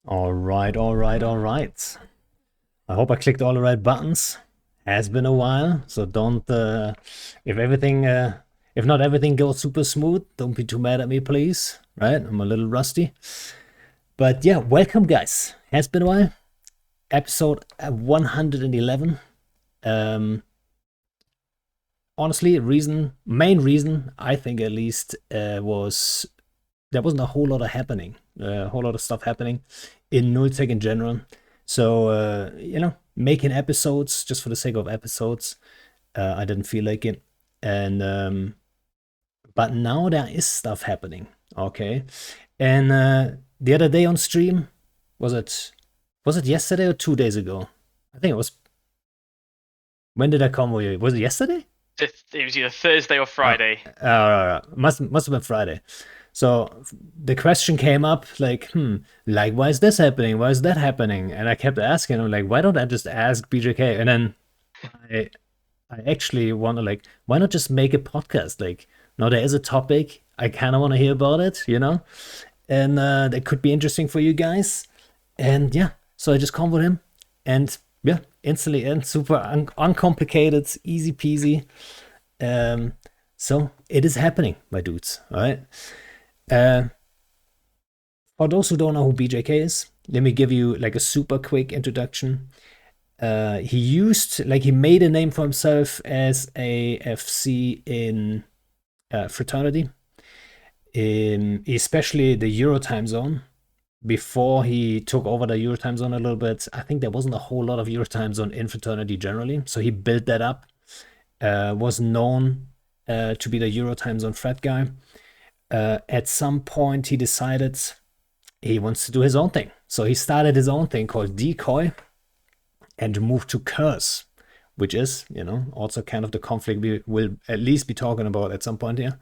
All right, all right, all right. I hope I clicked all the right buttons. Has been a while, so don't. If everything, if not everything goes super smooth, don't be too mad at me, please. Right? I'm a little rusty, but yeah, welcome, guys. Has been a while. Episode 111. Um, Honestly, main reason, I think at least, was there wasn't a whole lot of happening, a whole lot of stuff happening in Nulltech in general. So, making episodes just for the sake of episodes, I didn't feel like it. And, but now there is stuff happening. Okay. And the other day on stream, was it, was it yesterday or 2 days ago? I think it was, when did I come with you? Was it yesterday? It was either Thursday or Friday. Must have been Friday. So the question came up like, like why is this happening? Why is that happening? And I kept asking him like, why don't I just ask BJK? And then I I actually want to like, why not just make a podcast? Like, no, there is a topic. I kind of want to hear about it, and that could be interesting for you guys. And yeah, so I just come with him, and yeah, instantly and super uncomplicated, easy peasy. Um, so it is happening, my dudes. All right. Uh, for those who don't know who BJK is, let me give you like a super quick introduction. He made a name for himself as a FC in Fraternity, especially the Euro time zone. Before he took over the Euro time zone a little bit, I think there wasn't a whole lot of Euro time zone in Fraternity generally. So he built that up, was known to be the Euro time zone frat guy. At some point, he decided he wants to do his own thing. So he started his own thing called Decoy and moved to Curse, which is, also kind of the conflict we will at least be talking about at some point here.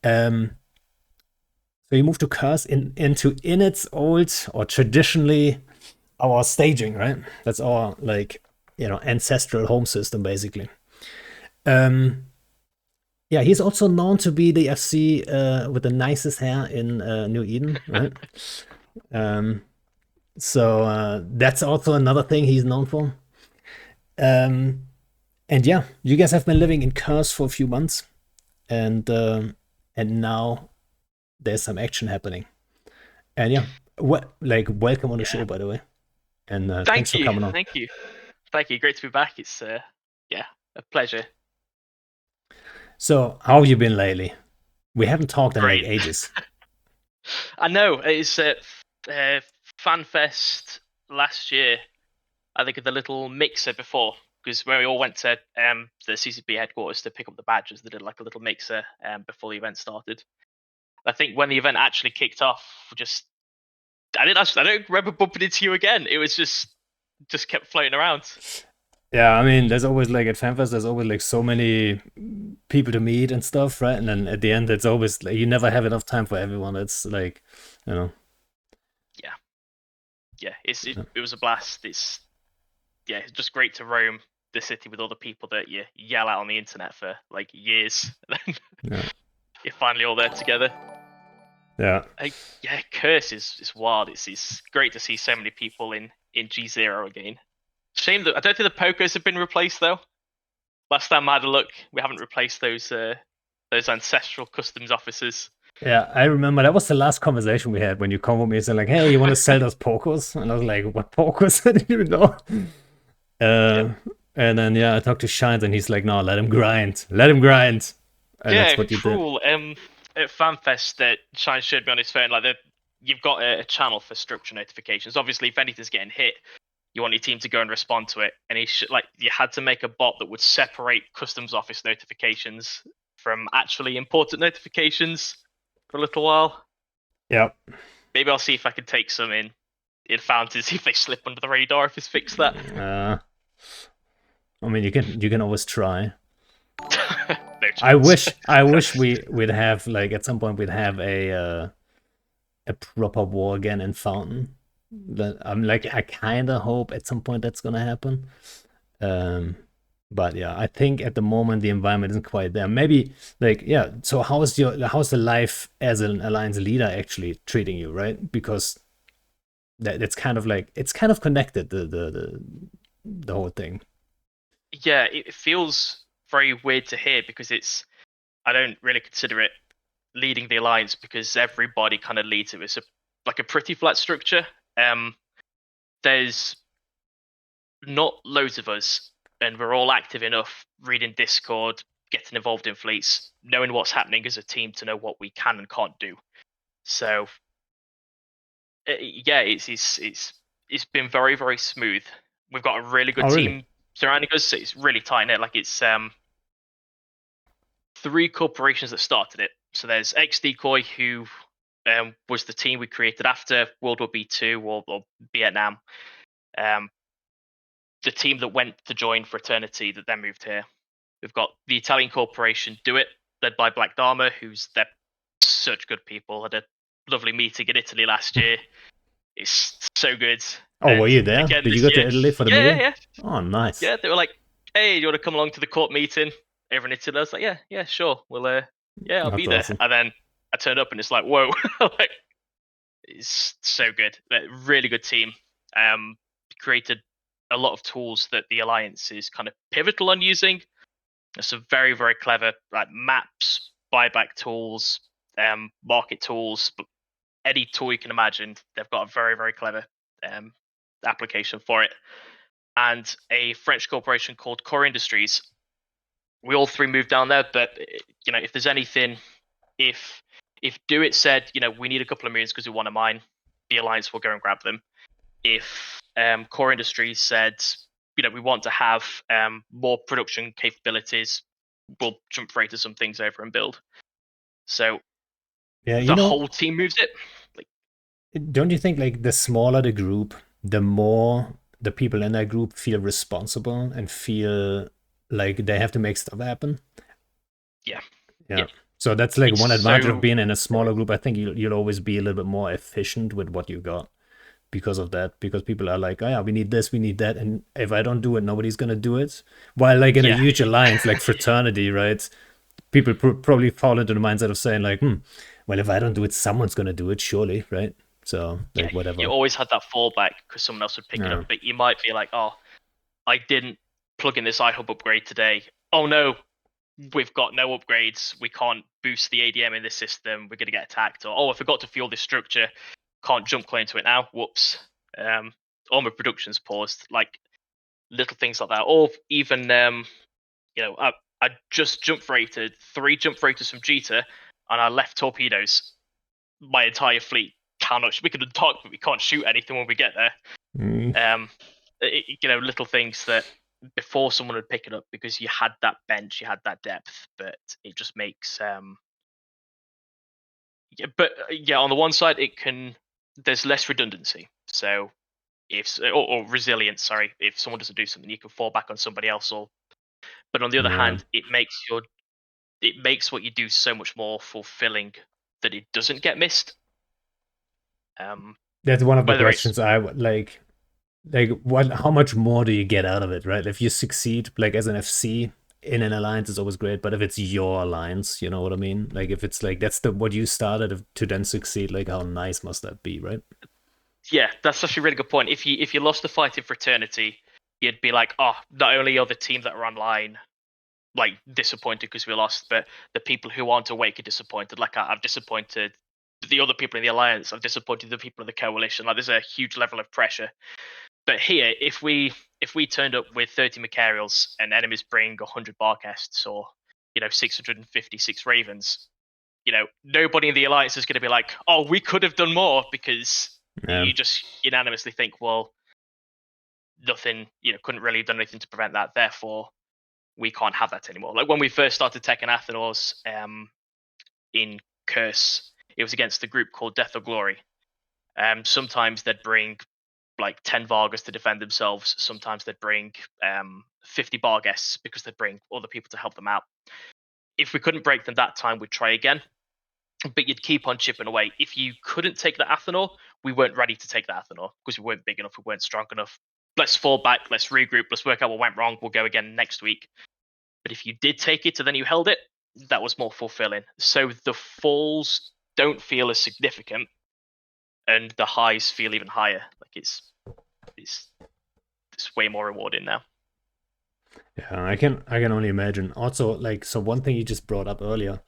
So he moved to Curse into its old or traditionally our staging, right? That's our ancestral home system basically. Yeah, he's also known to be the FC with the nicest hair in New Eden, right? So that's also another thing he's known for. And yeah, you guys have been living in Curse for a few months, and now there's some action happening. And yeah, welcome on the show, Yeah. by the way, and thanks Thank for you. coming on. Thank you. Thank you. Great to be back. It's yeah, a pleasure. So, how have you been lately? We haven't talked in like Great. ages. I know it's uh, FanFest last year. I think of the little mixer before because when we all went to the CCP headquarters to pick up the badges, they did like a little mixer before the event started. I think when the event actually kicked off, just I don't remember bumping into you again. It was just kept floating around. Yeah, I mean, there's always like at FanFest, there's always like so many people to meet and stuff, right? And then at the end, it's always like you never have enough time for everyone. It's like, you know, Yeah, yeah. yeah, It was a blast. It's just great to roam the city with all the people that you yell at on the internet for like years. And then yeah, you're finally all there together. yeah. Yeah, Curse is wild. It's great to see so many people in G0 again. Shame that I don't think the pokers have been replaced though. Last time I had a look, we haven't replaced those ancestral customs officers. Yeah, I remember that was the last conversation we had when you come with me and said like, "Hey, you want to sell those pokers?" And I was like, "What pokers?" I didn't even know. Yep. Uh, and then yeah, I talked to Shines and he's like, "No, let him grind," and that's Yeah, what you did. cool. At FanFest, that Shine showed me on his phone, like you've got a channel for structure notifications. Obviously, if anything's getting hit, you want your team to go and respond to it. And you had to make a bot that would separate customs office notifications from actually important notifications for a little while. Yeah. Maybe I'll see if I can take some in fountains, see if they slip under the radar if it's fixed that. I mean, you can always try. No I chance. wish I wish we'd have like at some point we'd have a proper war again in Fountain. That I'm like Yeah. I kind of hope at some point that's gonna happen. Um, but yeah, I think at the moment the environment isn't quite there. Maybe like yeah. So how's the life as an alliance leader actually treating you, right? Because that it's kind of like it's kind of connected the whole thing. Yeah, it feels very weird to hear because it's I don't really consider it leading the alliance because everybody kind of leads it. It's like a pretty flat structure. Um, there's not loads of us, and we're all active enough, reading Discord, getting involved in fleets, knowing what's happening as a team to know what we can and can't do. So yeah, it's been very very smooth. We've got a really Oh, good really? team surrounding us. So it's really tight knit. Like it's three corporations that started it. So there's X Decoy, who was the team we created after World War B2 or Vietnam. Um, the team that went to join Fraternity that then moved here. We've got the Italian corporation Do It, led by Black Dharma, who's they're such good people. Had a lovely meeting in Italy last year. It's so good. Oh, were And you there? again Did you this go to year, Italy for the yeah, yeah, meeting? yeah, Oh, nice. yeah. They were like, "Hey, do you want to come along to the court meeting?" Everyone in Italy, I was like, "Yeah, yeah, sure. Well, yeah, I'll be That's there." awesome. And then I turned up, and it's like, "Whoa!" Like, it's so good. Really good team. Um, Created a lot of tools that the alliance is kind of pivotal on using. Some very very clever like maps, buyback tools, market tools, but any tool you can imagine. They've got a very very clever um, application for it. And a French corporation called Core Industries. We all three moved down there, but if there's anything, if Do It said, we need a couple of moons because we want to mine, the alliance will go and grab them. If Core Industries said, we want to have more production capabilities, we'll jump right to some things over and build. So Yeah, the whole team moves it. Like, don't you think like the smaller the group, the more the people in that group feel responsible and feel like they have to make stuff happen? yeah, Yeah. yeah, So that's like it's one advantage of so being in a smaller group. I think you'll always be a little bit more efficient with what you got because of that. Because people are like, oh yeah, we need this, we need that, and if I don't do it, nobody's gonna do it. While like in a yeah, huge alliance like fraternity, right? People probably fall into the mindset of saying like, well, if I don't do it, someone's gonna do it, surely, right? So yeah. like You whatever. always had that fallback because someone else would pick it up, Yeah. but you might be like, oh, I didn't plug in this iHub upgrade today. Oh no, we've got no upgrades. We can't boost the ADM in this system. We're going to get attacked. Or, oh, I forgot to fuel this structure. Can't jump clear into it now. Whoops. Um, all my production's paused. Like little things like that. Or even, I just jump freighted 3 jump freighters from Jita and I left torpedoes. My entire fleet cannot, we can dock, but we can't shoot anything when we get there. Mm, Um, Little things that before someone would pick it up because you had that bench, you had that depth, but it just makes yeah, but yeah, on the one side it can there's less redundancy. So if or resilience, sorry, if someone doesn't do something, you can fall back on somebody else. Or but on the other yeah. hand, it makes what you do so much more fulfilling that it doesn't get missed. Um, That's one of the Whether it's questions I would like what how much more do you get out of it, right? If you succeed like as an FC in an alliance is always great, but if it's your alliance, you know what I mean? Like if it's like that's the what you started to then succeed, like how nice must that be, right? Yeah, that's such a really good point. If you lost the fight in Fraternity, you'd be like, oh, not only are the team that are online like disappointed because we lost, but the people who aren't awake are disappointed. Like I've disappointed the other people in the alliance. I've disappointed the people in the coalition. Like there's a huge level of pressure. But here, if we turned up with 30 Macarials and enemies bring 100 Barcasts or 656 Ravens, nobody in the alliance is going to be like, oh, we could have done more because Yeah. you just unanimously think, well, nothing, couldn't really have done anything to prevent that. Therefore, we can't have that anymore. Like when we first started Tekken Athenos in Curse, it was against a group called Death or Glory. Sometimes they'd bring like 10 Vargas to defend themselves. Sometimes they'd bring 50 bar guests because they'd bring other people to help them out. If we couldn't break them that time, we'd try again. But you'd keep on chipping away. If you couldn't take the Athenor, we weren't ready to take the Athenor because we weren't big enough, we weren't strong enough. Let's fall back, let's regroup, let's work out what went wrong, we'll go again next week. But if you did take it and then you held it, that was more fulfilling. So the falls don't feel as significant and the highs feel even higher. Like it's it's way more rewarding now. Yeah, I can only imagine. Also, like, so one thing you just brought up earlier,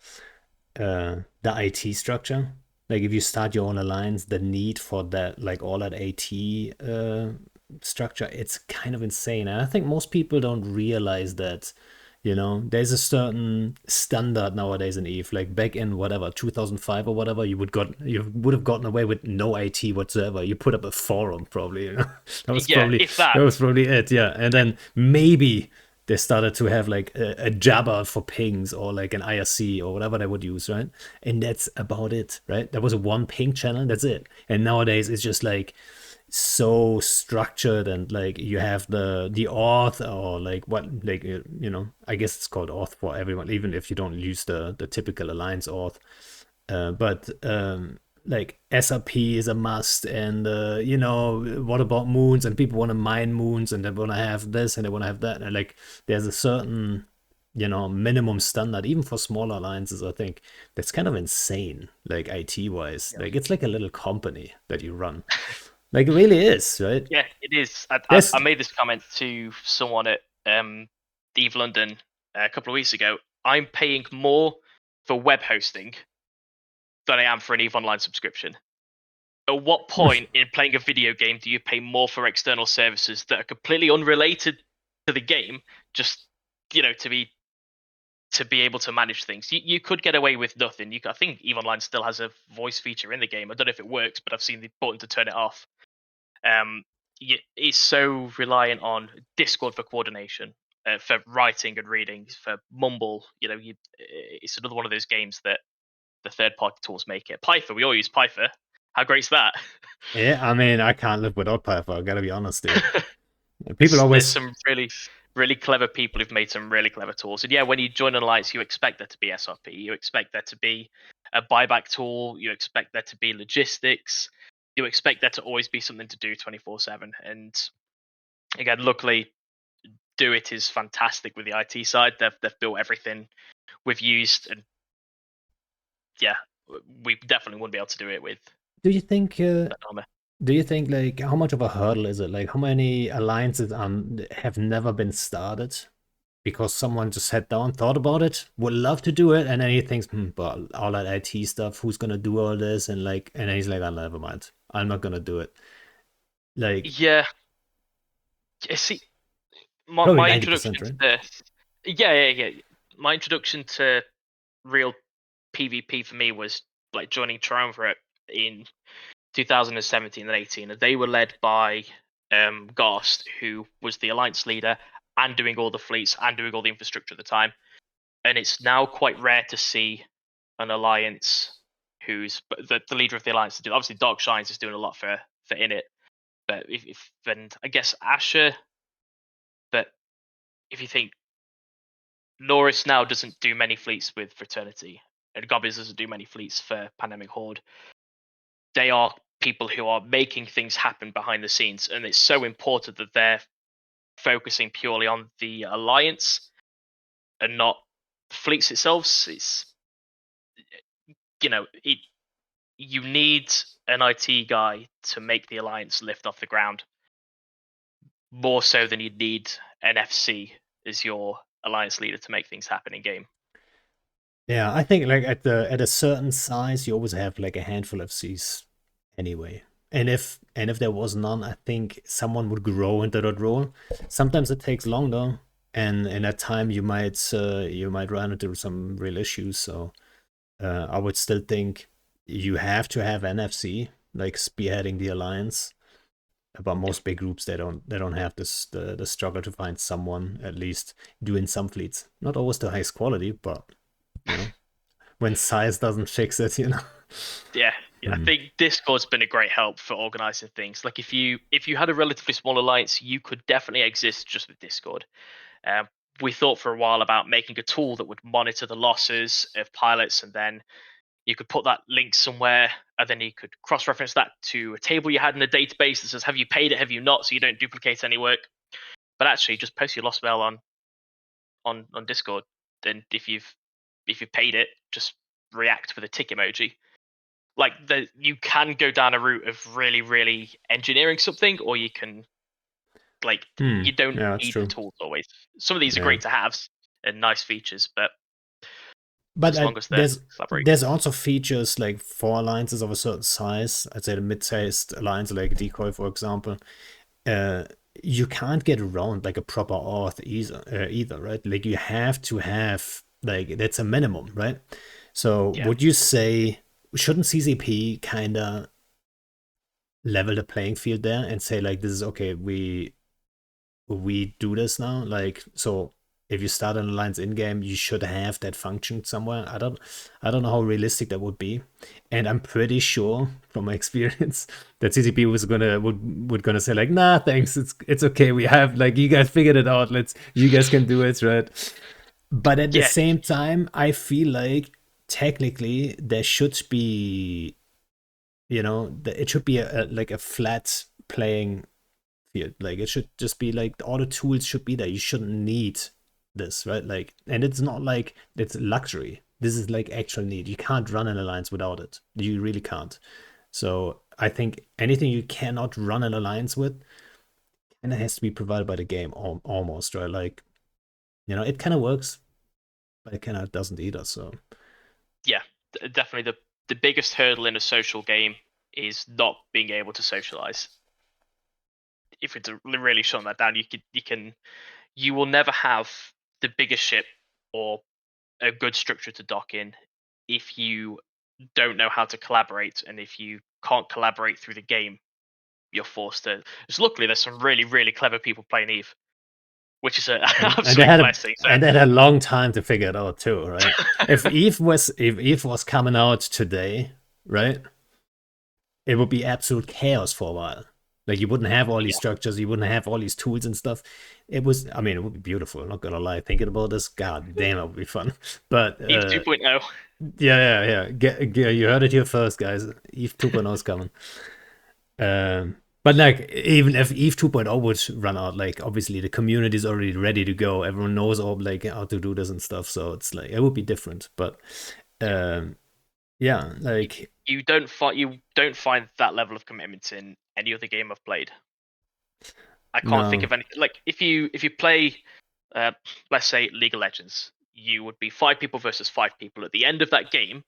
the IT structure. Like, if you start your own alliance, the need for that, like all that AT structure, it's kind of insane. And I think most people don't realize that. There's a certain standard nowadays in Eve. Like back in whatever 2005 or whatever, you would have gotten away with no IT whatsoever. You put up a forum probably. That was Yeah, probably if that. that was probably it. Yeah, and then maybe they started to have like a Jabber for pings or like an IRC or whatever they would use, right? And that's about it, right? There was a one ping channel, that's it. And nowadays it's just like so structured, and like you have the auth, or like what, like I guess it's called auth for everyone, even if you don't use the typical alliance auth. But like SRP is a must, and what about moons? And people want to mine moons, and they want to have this, and they want to have that, and like there's a certain minimum standard, even for smaller alliances. I think that's kind of insane, like IT wise. Like it's like a little company that you run. Like it really is, right? Yeah, it is. I There's made this comment to someone at Eve London a couple of weeks ago. I'm paying more for web hosting than I am for an Eve Online subscription. At what point in playing a video game do you pay more for external services that are completely unrelated to the game, just to be able to manage things? You could get away with nothing. I think Eve Online still has a voice feature in the game. I don't know if it works, but I've seen the button to turn it off. Um, it's so reliant on Discord for coordination, for writing and reading, for Mumble. It's another one of those games that the third-party tools make it. Python, we all use Python. How great's that? Yeah, I mean, I can't live without Python. I gotta be honest, dude. People There's always, some really, really clever people who've made some really clever tools. And yeah, when you join an alliance, you expect there to be SRP, you expect there to be a buyback tool, you expect there to be logistics, you expect there to always be something to do 24/7. And again, luckily, Do It is fantastic with the IT side. They've built everything we've used, and yeah, we definitely wouldn't be able to do it with do you think? that armor. Do you think, like, how much of a hurdle is it? Like, how many alliances have never been started because someone just sat down, thought about it, would love to do it, and then he thinks, but all that IT stuff, who's gonna do all this? And then he's like, oh, never mind, I'm not gonna do it. Like, Yeah, see, my probably my 90%, introduction right? to yeah. My introduction to real PvP for me was like joining Triumvirate in 2017 and 18, and they were led by Ghost, who was the alliance leader and doing all the fleets and doing all the infrastructure at the time. And it's now quite rare to see an alliance who's the leader of the alliance. Obviously, Dark Shines is doing a lot for Init, but if and I guess Asher. But if you think Norris now doesn't do many fleets with Fraternity, and Gobbies doesn't do many fleets for Pandemic Horde, they are people who are making things happen behind the scenes, and it's so important that they're focusing purely on the alliance and not fleets itself. It's it you need an IT guy to make the alliance lift off the ground more so than you'd need an FC as your alliance leader to make things happen in game. Yeah, I think like at a certain size, you always have like a handful of Cs anyway. And if there was none, I think someone would grow into that role. Sometimes it takes longer, and in that time you might run into some real issues. So I would still think you have to have NFC like spearheading the alliance. But Yeah. most big groups, they don't have this the struggle to find someone at least doing some fleets. Not always the highest quality, but you know when size doesn't fix it. Yeah. I Hmm. think Discord's been a great help for organizing things. Like if you had a relatively small alliance, you could definitely exist just with Discord. Um, we thought for a while about making a tool that would monitor the losses of pilots, and then you could put that link somewhere, and then you could cross-reference that to a table you had in a database that says, have you paid it, have you not, so you don't duplicate any work. But actually, just post your lost mail on Discord. Then if you've paid it, just react with a tick emoji. like you can go down a route of really, really engineering something, or you can like Hmm. you don't Yeah, that's need the true. tools always. Some of these are Yeah. great to have and nice features, but But as long as they're there's collaborating. also features like for alliances of a certain size. I'd say the mid-sized alliance, like Decoy, for example, uh, you can't get around like a proper auth either, right? Like you have to have like that's a minimum, right? So Yeah. would you say shouldn't CCP kind of level the playing field there and say like this is okay, we do this now. Like, so if you start an alliance in game, you should have that function somewhere. I don't know how realistic that would be, and I'm pretty sure from my experience that CCP was would gonna say like, nah, thanks, it's okay. We have like you guys figured it out. You guys can do it, right? But at the Yeah. same time, I feel like technically there should be, it should be like a flat playing field. Like it should just be like all the tools should be there. You shouldn't need this, right? Like, and it's not like it's luxury. This is like actual need. You can't run an alliance without it. You really can't. So I think anything you cannot run an alliance with, and it has to be provided by the game almost, right? Like, it kind of works, but it kind of doesn't either. So Yeah. Definitely the biggest hurdle in a social game is not being able to socialize. If it's really shutting that down, you will never have the biggest ship or a good structure to dock in if you don't know how to collaborate, and if you can't collaborate through the game, you're forced to. So luckily, there's some really, really clever people playing Eve, which is an and they absolute had a blessing. So and they had a long time to figure it out too, right? If Eve was coming out today, right? It would be absolute chaos for a while. Like you wouldn't have all these yeah, structures, you wouldn't have all these tools and stuff. I mean, it would be beautiful. I'm not gonna lie. Thinking about this, god damn, it would be fun. But Eve 2.0. yeah. You heard it here first, guys. Eve 2.0 is coming. But like, even if Eve 2.0 would run out, like obviously the community is already ready to go. Everyone knows all like how to do this and stuff. So it's like it would be different. But Yeah, um, yeah, you, like you don't find that level of commitment in any other game I've played. I can't think no. of any. Like if you play, uh, let's say League of Legends, you would be five people versus five people. At the end of that game,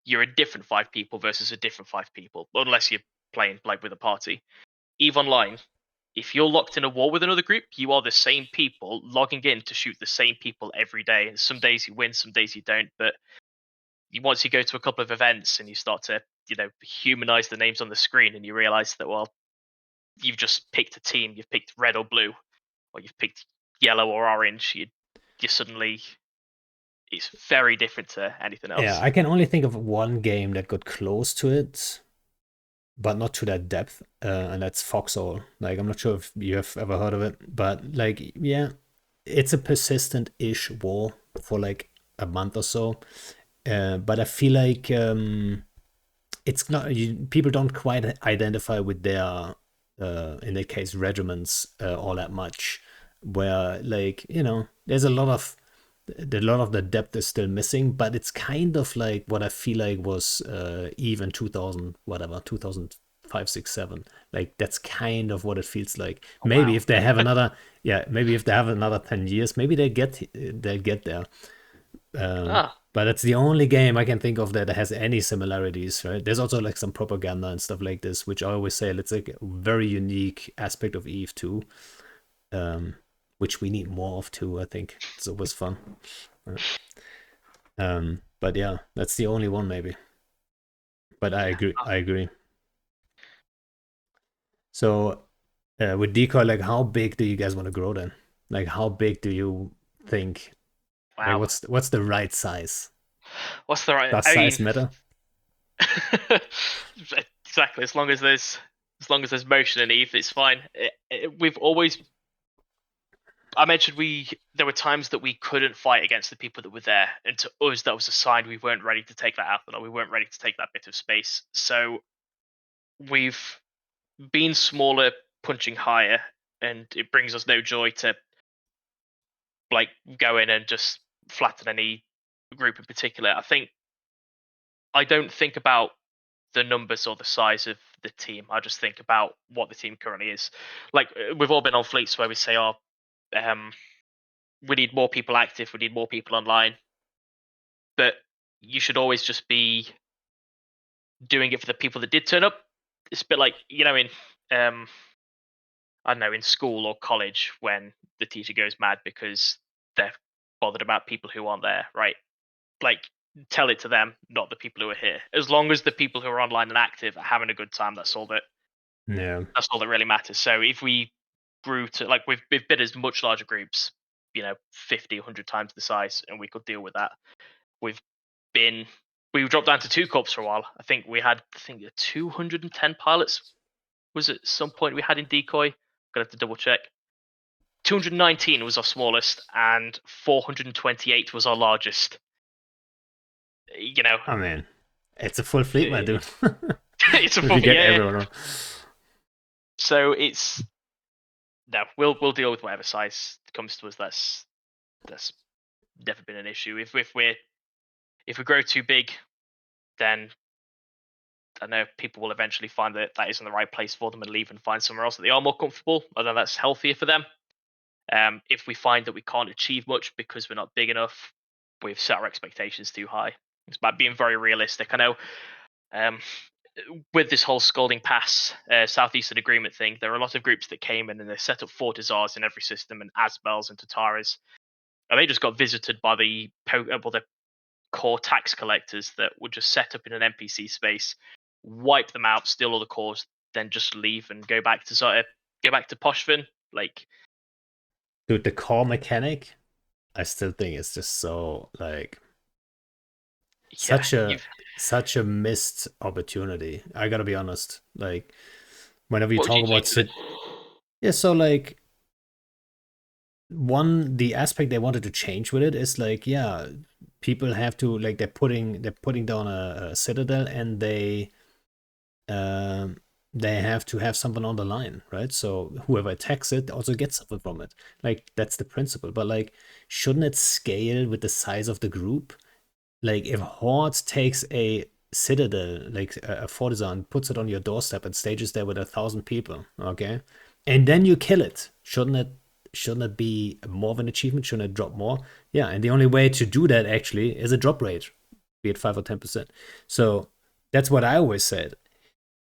you're a different five people versus a different five people, unless you're playing like with a party. Eve Online, if you're locked in a war with another group, you are the same people logging in to shoot the same people every day. And some days you win, some days you don't. But once you go to a couple of events and you start to, humanize the names on the screen, and you realize that, well, you've just picked a team, you've picked red or blue, or you've picked yellow or orange, you suddenly it's very different to anything Yeah, else. I can only think of one game that got close to it, but not to that depth, and that's Foxhole. Like, I'm not sure if you have ever heard of it, but like, yeah, it's a persistent-ish war for like a month or so. But I feel like it's not people don't quite identify with their in that case regiments all that much. Where like there's a lot of the depth is still missing, but it's kind of like what I feel like was even 2000 whatever 2005 6 7. Like that's kind of what it feels like. Oh, wow. Maybe if they have another 10 years, maybe they get there. Ah, But it's the only game I can think of that has any similarities, right? There's also like some propaganda and stuff like this, which I always say it's like a very unique aspect of Eve too, um, which we need more of too. I think it's always fun. But yeah, that's the only one maybe. But I yeah. agree. I agree. So with Decoy, like how big do you guys want to grow then? Like how big do you think? Like Wow. what's the right size? What's the right? Does I size mean, matter? exactly. As long as there's motion in Eve, it's fine. We've always. I mentioned there were times that we couldn't fight against the people that were there, and to us that was a sign we weren't ready to take that athlete, or we weren't ready to take that bit of space. So we've been smaller, punching higher, and it brings us no joy to like go in and just flatten any group in particular. I don't think about the numbers or the size of the team. I just think about what the team currently is. Like we've all been on fleets where we say, "Oh, um, we need more people active. We need more people online." But you should always just be doing it for the people that did turn up. It's a bit like in um, I don't know, in school or college when the teacher goes mad because they're bothered about people who aren't there, right? Like tell it to them, not the people who are here. As long as the people who are online and active are having a good time, Yeah. that's all that really matters. So if we grew to like we've been as much larger groups, 50, 100 times the size, and we could deal with that. We've been we dropped down to 2 corps for a while. I think 210 pilots was at some point we had in decoy. Gonna have to double check. 219 was our smallest, and 428 was our largest. You know, I mean, it's a full fleet, my eh, dude. it's a If you full get yeah. everyone on. So it's no, we'll deal with whatever size comes to us. That's never been an issue. If we grow too big, then I know people will eventually find that that isn't the right place for them and leave and find somewhere else that they are more comfortable, and then that's healthier for them. If we find that we can't achieve much because we're not big enough, we've set our expectations too high. It's about being very realistic. I know um, with this whole Scalding Pass Southeastern Agreement thing, there are a lot of groups that came in and they set up 4 in every system and Asbels and Tataras. And they just got visited by the core tax collectors that would just set up in an NPC space, wipe them out, steal all the cores, then just leave and go back to Poshvin. Like, Dude, the core mechanic, I still think it's just so like yeah, such a you've such a missed opportunity. I gotta be honest. Like whenever you what would talk you about change with it? yeah, so like the aspect they wanted to change with it is like yeah, people have to like they're putting down a citadel and um they have to have someone on the line, right? So whoever attacks it also gets something from it. Like that's the principle. But like, shouldn't it scale with the size of the group? Like if Horde takes a citadel, like a fortisan, puts it on your doorstep and stages there with 1,000 people, okay, and then you kill it, shouldn't it be more of an achievement? Shouldn't it drop more? Yeah, and the only way to do that actually is a drop rate, be it 5 or 10%. So that's what I always said.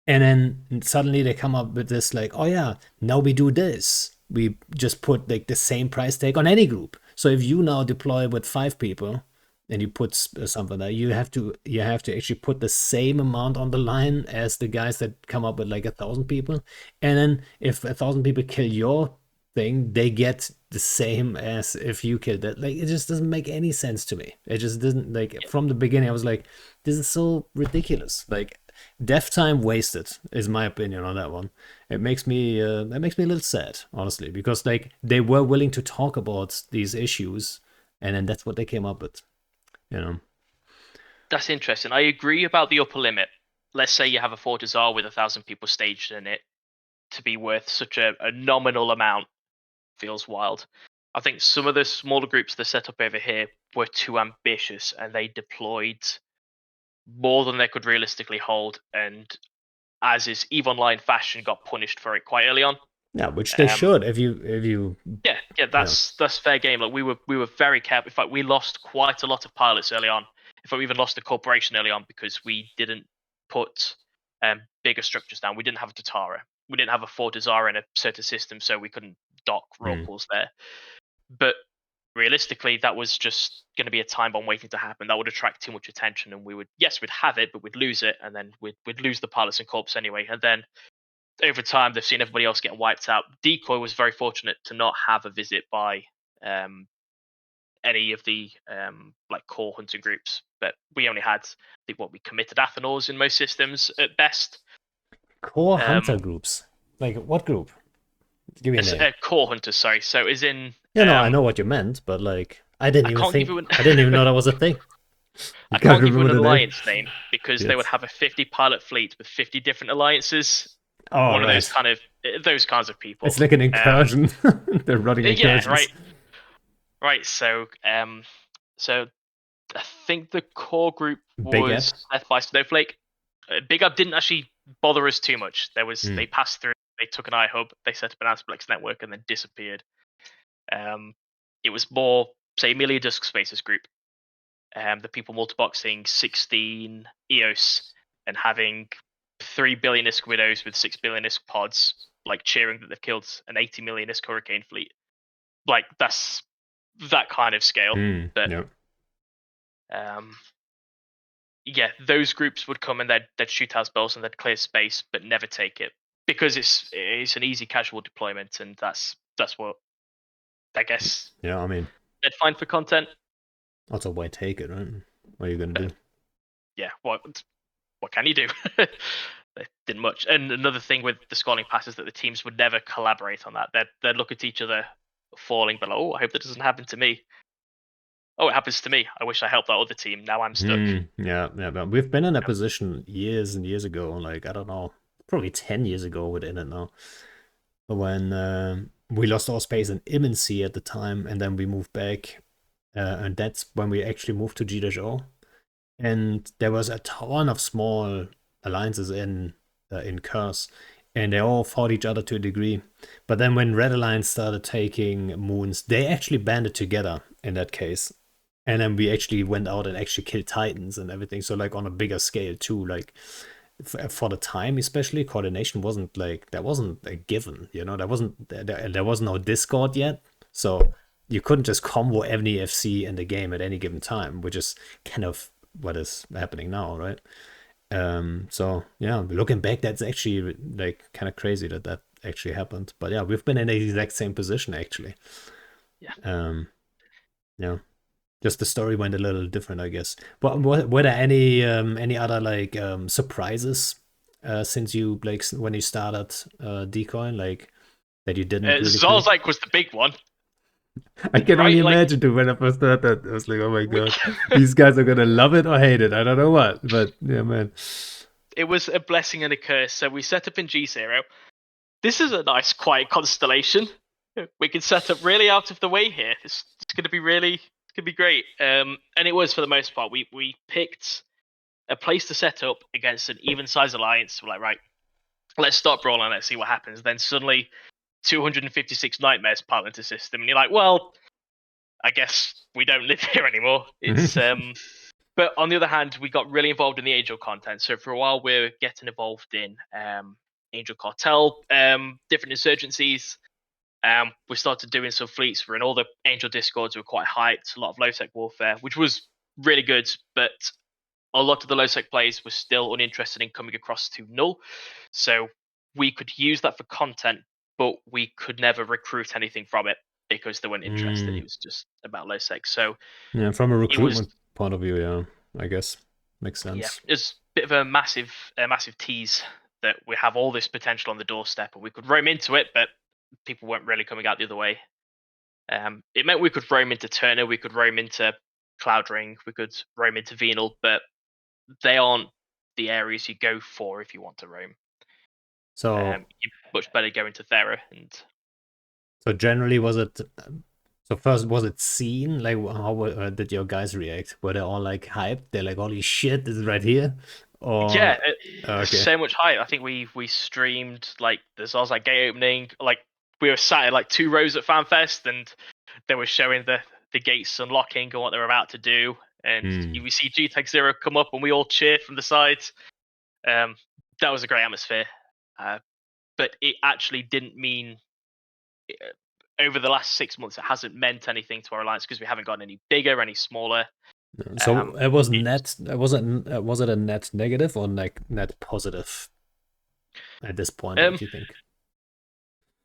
And then suddenly they come up with this like, oh yeah, now we do this. We just put like the same price tag on any group. So if you now deploy with 5 people and you put something there, you have to actually put the same amount on the line as the guys that come up with like 1,000 people. And then if 1,000 people kill your thing, they get the same as if you killed that. Like it just doesn't make any sense to me. It just doesn't like from the beginning. I was like, this is so ridiculous. Like dev time wasted is my opinion on that one. It makes me a little sad, honestly, because like they were willing to talk about these issues, and then that's what they came up with. You know, That's interesting. I agree about the upper limit. Let's say you have a Fortizar with 1,000 people staged in it to be worth such a nominal amount feels wild. I think some of the smaller groups that set up over here were too ambitious and they deployed more than they could realistically hold, and as is EVE Online fashion, got punished for it quite early on. yeah, which they Um, should if you yeah, yeah. that's fair game. Like we were very careful. In fact, we lost quite a lot of pilots early on. In fact, we even lost the corporation early on because we didn't put bigger structures down. We didn't have a Tatara. We didn't have a Fortizar in a certain system, so we couldn't dock raw Mm. pools there. But realistically, that was just going to be a time bomb waiting to happen. That would attract too much attention, and we'd have it, but we'd lose it, and then we'd lose the pilots and corps anyway. And then over time, they've seen everybody else getting wiped out. Decoy was very fortunate to not have a visit by um, any of the like core hunting groups, but we only had what we committed Athanors in most systems at best. Core hunter Um, groups. Like what group? Give me a name. core hunters, sorry. So is in Yeah, no, I know what you meant, but like I didn't I even can't give think you an I didn't even know that was a thing. You I can't can't give you an remember the name. alliance name because they would Shit. have a 50 pilot fleet with 50 different alliances. All One of right. those kinds of people. It's like an Um, incursion. They're running yeah, right, incursions. right. So I think the core group Big app. was Death by Snowflake. Big Up didn't actually bother us too much. Hmm. They passed through, they took an iHub, they set up an Ansplex network, and then disappeared. Um, it was more, say, Amelia Dusk Spaces group, the people multiboxing 16 EOS and having 3 billion ISK widows with 6 billion ISK pods, like cheering that they've killed an 80 million ISK hurricane fleet. Like that's that kind of scale. Hmm. But Yep. um, yeah, those groups would come and they'd shoot out spells and they'd clear space, but never take it because it's an easy casual deployment, and that's what I guess Yeah. I mean, they'd find for content. also why take it, right? What are you gonna do? But yeah, what can you do? They didn't much. And another thing with the scrolling passes that the teams would never collaborate on that. They'd look at each other falling, but like, oh, I hope that doesn't happen to me. Oh, it happens to me. I wish I helped that other team. Now I'm stuck. Hmm. Yeah. Yeah. But we've been in that position years and years ago. Like I don't know, probably 10 years ago within it now. When we lost our space in Immensea at the time, and then we moved back, and that's when we actually moved to G-O. And there was a ton of small alliances in Curse, and they all fought each other to a degree. But then when Red Alliance started taking moons, they actually banded together in that case. And then we actually went out and actually killed Titans and everything. So like on a bigger scale too, like for the time especially, coordination wasn't like that wasn't a given. There was no Discord yet, so you couldn't just combo any FC in the game at any given time, which is kind of what is happening now, right? So yeah, looking back, that's actually like kind of crazy that that actually happened. But yeah, we've been in the exact same position actually. Yeah. um yeah, just the story went a little different, I guess. But were there any other like surprises since you like when you started decoy, like that you didn't really predict? Zolzak was the big one, I can only right? Like imagine too when I first heard that. I was like, oh my we, god, these guys are gonna love it or hate it. I don't know what, but yeah, man. it was a blessing and a curse. So we set up in G0. This is a nice quiet constellation. We can set up really out of the way here. It's going to be really, it's going to be great. And it was for the most part. We picked a place to set up against an even size alliance. We're like, right, let's start brawling. Let's see what happens. Then suddenly, 256 nightmares pile into system, and you're like, well, I guess we don't live here anymore. It's But on the other hand, we got really involved in the Angel content. So for a while, we're getting involved in Angel Cartel, different insurgencies. We started doing some fleets. We're in all the Angel Discords. Were quite hyped. A lot of low sec warfare, which was really good. But a lot of the low sec players were still uninterested in coming across to Null. So we could use that for content, but we could never recruit anything from it because they weren't interested. Mm, It was just about low sec. So yeah, from a it was, recruitment point of view, yeah, I guess makes yeah, sense. it's a bit of a massive tease that we have all this potential on the doorstep and we could roam into it, but people weren't really coming out the other way. It meant we could roam into Turner, we could roam into Cloud Ring, we could roam into Venal, but they aren't the areas you go for if you want to roam. So You much better go into Thera and so generally, was it? So first, was it seen? Like, how did your guys react? Were they all like hyped? They're like, "Holy shit, this is right here!" yeah, Or okay, so much hype. I think we streamed like this. I was like gate opening, like we were sat in like 2 rows at FanFest, and they were showing the gates unlocking and what they're about to do. And hmm. we see GTEC Zero come up, and we all cheer from the sides. Um, that was a great atmosphere, uh, but it actually didn't mean over the last 6 months. It hasn't meant anything to our alliance because we haven't gotten any bigger, any smaller. So it was It's net. Was it a net negative or like net positive at this point? um, What do you think?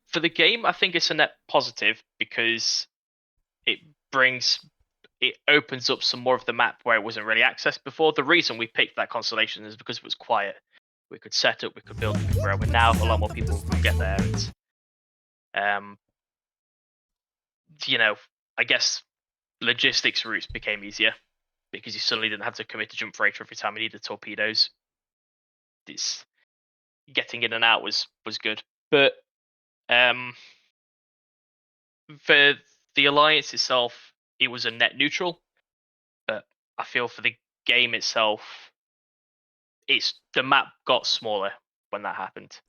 for the game, I think it's a net positive because it brings it opens up some more of the map where it wasn't really accessed before. The reason we picked that constellation is because it was quiet. We could set up, we could build, we could grow, and now a lot more people can get there. And um, you know, I guess logistics routes became easier because you suddenly didn't have to commit to jump freighter every time you needed torpedoes. It's getting in and out was good, but um, for the alliance itself, it was a net neutral. But I feel for the game itself, it's the map got smaller when that happened.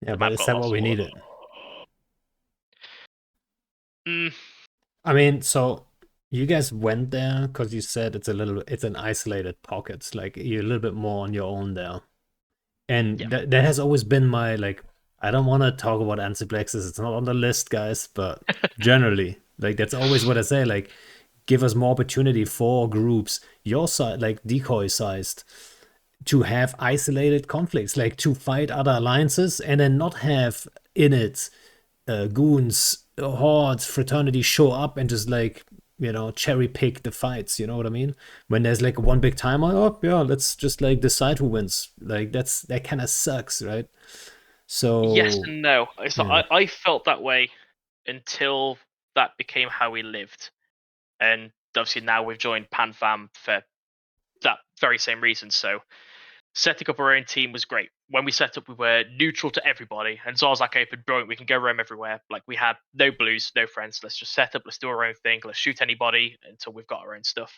Yeah, The but map is got a that lot what we smaller. needed? Mm, I mean, so you guys went there because you said it's an isolated pocket. Like you're a little bit more on your own there. yeah. And that has always been my like. I don't want to talk about antiplexes. It's not on the list, guys. But generally, like that's always what I say. Like, give us more opportunity for groups your side, like decoy sized, to have isolated conflicts, like to fight other alliances, and then not have in it goons, hordes, fraternity show up and just like cherry pick the fights. You know what I mean? When there's like one big timer, oh yeah, let's just like decide who wins. Like that kind of sucks, right? Yes So and no. So yeah. I felt that way until that became how we lived, and obviously now we've joined PanFam for that very same reason. So setting up our own team was great. When we set up, we were neutral to everybody, and so I was like, open, brilliant. We can go roam everywhere. Like we had no blues, no friends. Let's just set up. Let's do our own thing. Let's shoot anybody until we've got our own stuff.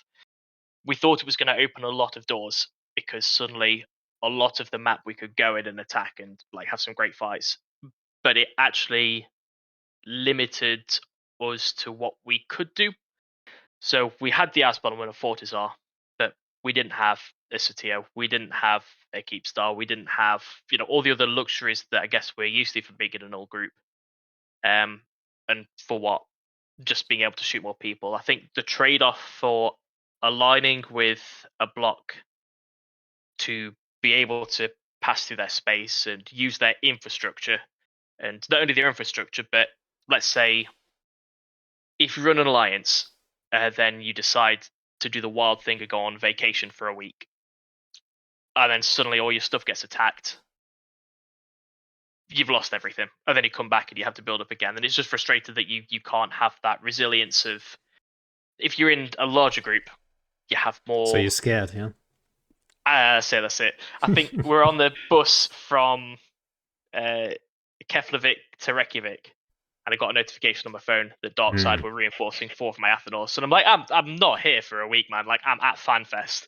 We thought it was going to open a lot of doors because suddenly a lot of the map we could go in and attack and like have some great fights. But it actually limited us to what we could do. So we had the Asbon and a Fortizar, but we didn't have a Satio, we didn't have a Keepstar, we didn't have all the other luxuries that I guess we're used to for being in an old group. And for what? Just being able to shoot more people. I think the trade-off for aligning with a block to be able to pass through their space and use their infrastructure, and not only their infrastructure, but let's say if you run an alliance, then you decide to do the wild thing and go on vacation for a week, and then suddenly all your stuff gets attacked. You've lost everything, and then you come back and you have to build up again. And it's just frustrating that you can't have that resilience of if you're in a larger group, you have So more. you're scared, yeah? Say that's it. I think we're on the bus from uh, Keflavik to Reykjavik, and I got a notification on my phone that Darkside Hmm. were reinforcing four of my Athanos. And I'm like, I'm not here for a week, man. Like I'm at FanFest,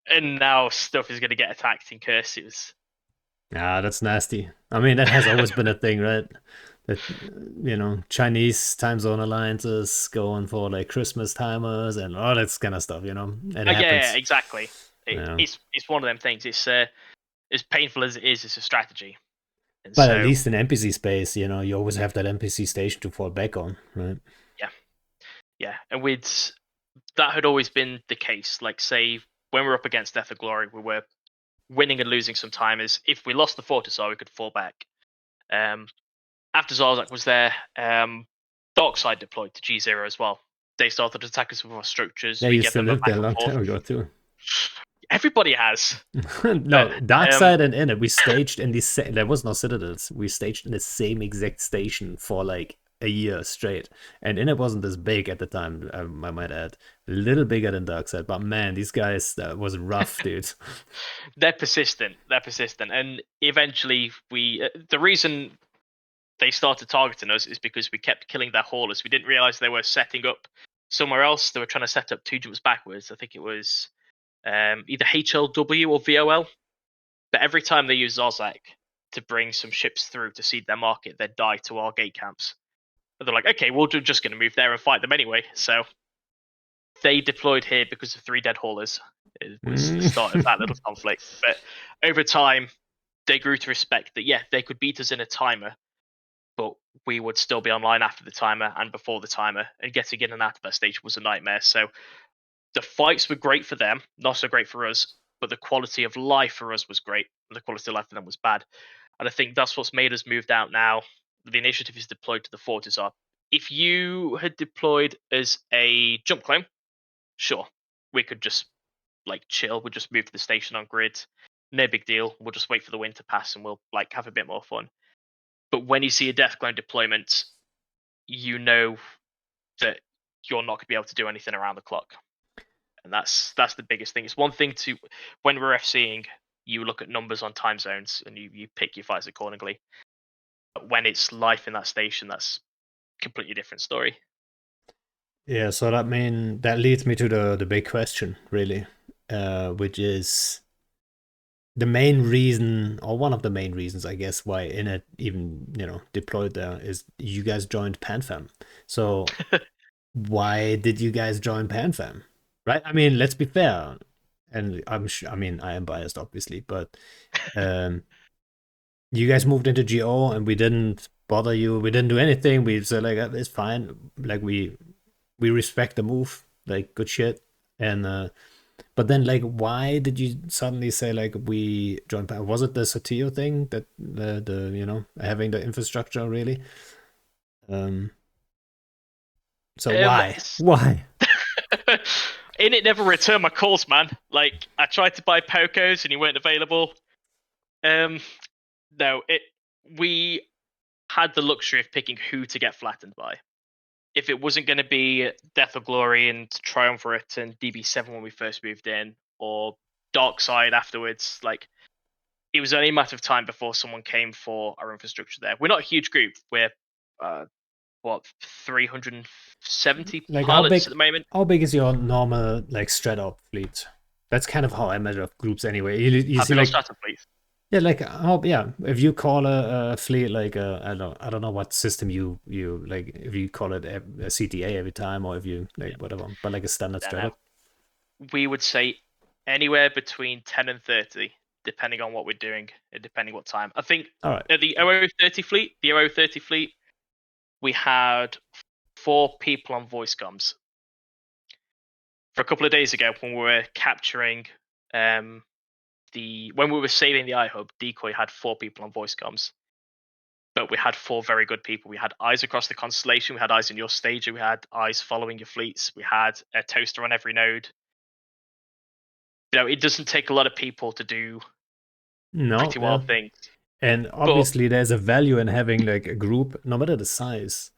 and now stuff is gonna get attacked in curses. Ah, that's nasty. I mean, that has always been a thing, right? That Chinese time zone alliances going for like Christmas timers and all that kind of stuff. It Yeah, happens. exactly. Yeah. It's one of them things. It's as painful as it is. It's a strategy, and But at so least in NPC space, you always have that NPC station to fall back on, right? yeah, yeah. And with that had always been the case. Like say when we were up against Death of Glory, we were winning and losing some timers. If we lost the Fortisar, we could fall back. Um, after Zarzak was there, Darkside deployed to G0 as well. They started to attack us with our structures. Yeah, We you gave still them a lived there back a and long forth. time ago too. Everybody has, but No, Dark Side and Init, we staged in this. There was no citadels. We staged in the same exact station for like a year straight, and Init wasn't this big at the time. I might add, a little bigger than Dark Side, but man, these guys that was rough, dude. they're persistent. They're persistent, and eventually we. The reason they started targeting us is because we kept killing their haulers. We didn't realize they were setting up somewhere else. They were trying to set up two jumps backwards. I think it was either HLW or VOL. But every time they use Zozak to bring some ships through to seed their market, they'd die to our gate camps. But they're like, okay, we're just going to move there and fight them anyway. So they deployed here because of three dead haulers. It was the start of that little conflict. But over time, they grew to respect that, yeah, they could beat us in a timer, but we would still be online after the timer and before the timer. And getting in and out of that stage was a nightmare. So the fights were great for them, not so great for us. But the quality of life for us was great, and the quality of life for them was bad. And I think that's what's made us moved out now. The initiative is deployed to the forties are. If you had deployed as a jump clone, sure, we could just like chill. We'll just move to the station on grid. No big deal. We'll just wait for the wind to pass and we'll like have a bit more fun. But when you see a death clone deployment, you know that you're not going to be able to do anything around the clock. And that's the biggest thing. It's one thing to when we're FCing, you look at numbers on time zones and you pick your fights accordingly. But when it's life in that station, that's a completely different story. Yeah, so that leads me to the big question, really, which is the main reason, or one of the main reasons, I guess, why Init even deployed there is you guys joined PanFam. So why did you guys join PanFam? Right? I mean, let's be fair. And I'm sure, I mean, I am biased, obviously, but um, you guys moved into GO and we didn't bother you. We didn't do anything. We said, like, it's fine. Like, we respect the move. Like, good shit. And, but then, like, why did you suddenly say, like, we joined? Was it the Satio thing that having the infrastructure really? Um, so why? S- Why? In it never returned my calls, man. Like I tried to buy Pocos and he weren't available. Um, no, it we had the luxury of picking who to get flattened by. If it wasn't going to be Death or Glory and Triumvirate and DB7 when we first moved in, or Dark Side afterwards, like it was only a matter of time before someone came for our infrastructure there. We're not a huge group. We're uh, what 370 Like, pilots at the moment. how big is your normal like straight up fleet? That's kind of how I measure groups anyway. You How see, big our like, startup, please? yeah, like how, yeah, if you call a fleet like I don't know what system you like, if you call it a CTA every time, or if you like Yeah, whatever, but like a standard don't straight know. up. We would say anywhere between 10 and 30, depending on what we're doing and depending what time. I think All right. at the 0030 fleet, we had 4 people on voice comms. For a couple of days ago, when we were capturing when we were saving the iHub, Decoy had 4 people on voice comms. But we had 4 very good people. We had eyes across the constellation. We had eyes in your stage. We had eyes following your fleets. We had a toaster on every node. It doesn't take a lot of people to do No, pretty yeah, wild things. and But obviously there's a value in having like a group, no matter the size,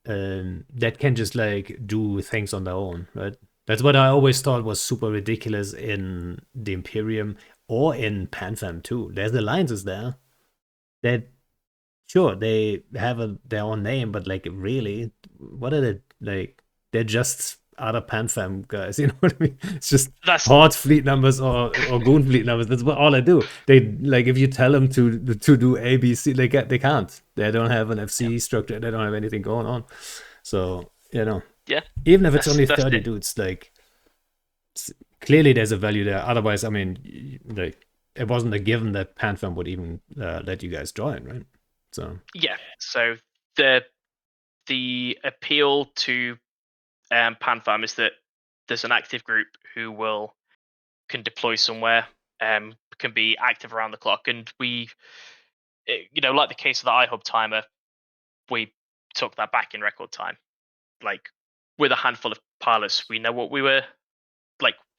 that can just like do things on their own, right? That's what I always thought was super ridiculous in the Imperium or in PanFam too. There's alliances there that, sure, they have their own name, but like, really, what are they like? They're just other PanFam guys, you know what I mean? It's just that's Horde fleet numbers or Goon fleet numbers. That's what all I do. They like, if you tell them to do A, B, C, they can't. They don't have an yeah, FC structure. They don't have anything going on. So yeah, even if it's that's only that's 30 it. dudes, like, clearly there's a value there. Otherwise, I mean, like, it wasn't a given that PanFam would even let you guys join, right? So Yeah. So the the appeal to PanFam is that there's an active group who can deploy somewhere, can be active around the clock, and like the case of the iHub timer, we took that back in record time. Like with a handful of pilots, we know what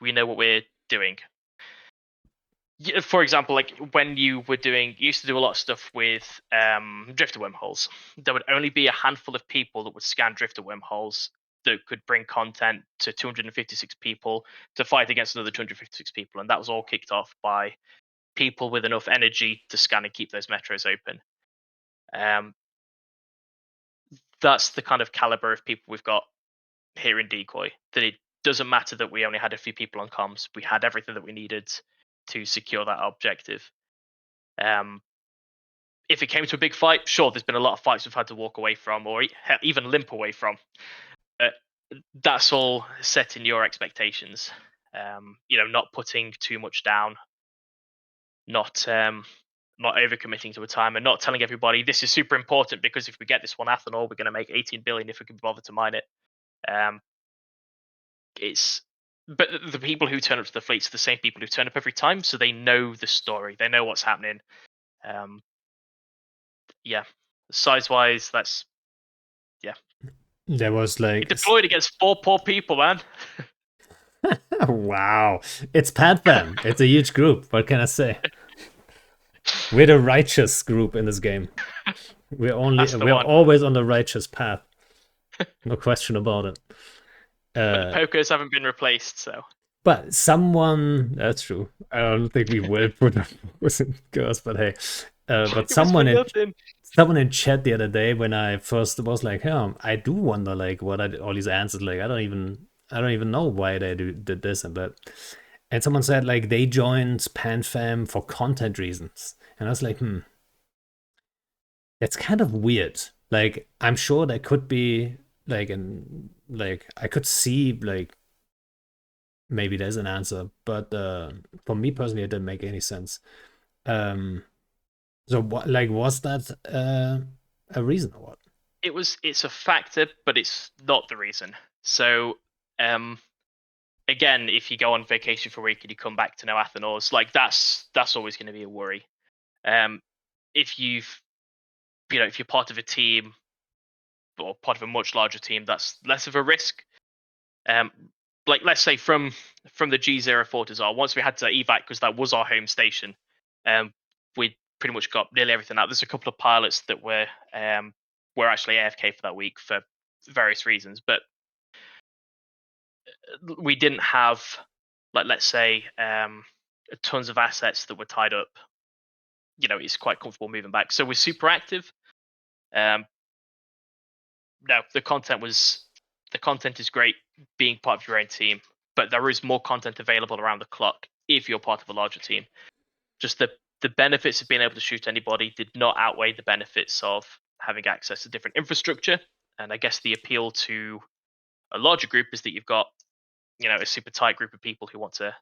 we know what we're doing. For example, like when you used to do a lot of stuff with drifter wormholes, there would only be a handful of people that would scan drifter wormholes that could bring content to 256 people to fight against another 256 people, and that was all kicked off by people with enough energy to scan and keep those metros open. Um, that's the kind of caliber of people we've got here in Decoy. That it doesn't matter that we only had a few people on comms; we had everything that we needed to secure that objective. Um, if it came to a big fight, sure, there's been a lot of fights we've had to walk away from, or even limp away from. But that's all setting your expectations. Not putting too much down, not overcommitting to a time, and not telling everybody this is super important because if we get this one ethanol, we're going to make 18 billion if we can be bothered to mine it. Um, it's but the people who turn up to the fleets are the same people who turn up every time, so they know the story, they know what's happening. Um, yeah, size wise, that's yeah. there was We like, deployed against 4 poor people, man. wow, it's PanFam. It's a huge group. What can I say? We're the righteous group in this game. That's the We're one. always on the righteous path. No question about it. But the Uh, pokers haven't been replaced, so but someone, that's true. I don't think we will put focus in girls, but hey, but it was for nothing. someone in chat the other day when I first was like, "Yeah, I do wonder like what are all these answers like? I don't even know why they did this and that." And someone said like they joined PanFam for content reasons, and I was like, that's kind of weird. Like, I'm sure there could be like an like I could see like maybe there's an answer, but for me personally, it didn't make any sense. Um, so what like was that a reason or what? It's a factor, but it's not the reason. So um again, if you go on vacation for a week and you come back to no Athenors, like that's always going to be a worry. Um, if you've if you're part of a team or part of a much larger team, that's less of a risk. Um, like let's say from the G0 Fortizar, once we had to evac because that was our home station, we pretty much got nearly everything out. There's a couple of pilots that were actually AFK for that week for various reasons, but we didn't have like let's say tons of assets that were tied up. It's quite comfortable moving back. So we're super active. Um, no, the content is great being part of your own team, but there is more content available around the clock if you're part of a larger team. Just the benefits of being able to shoot anybody did not outweigh the benefits of having access to different infrastructure. And I guess the appeal to a larger group is that you've got a super tight group of people who are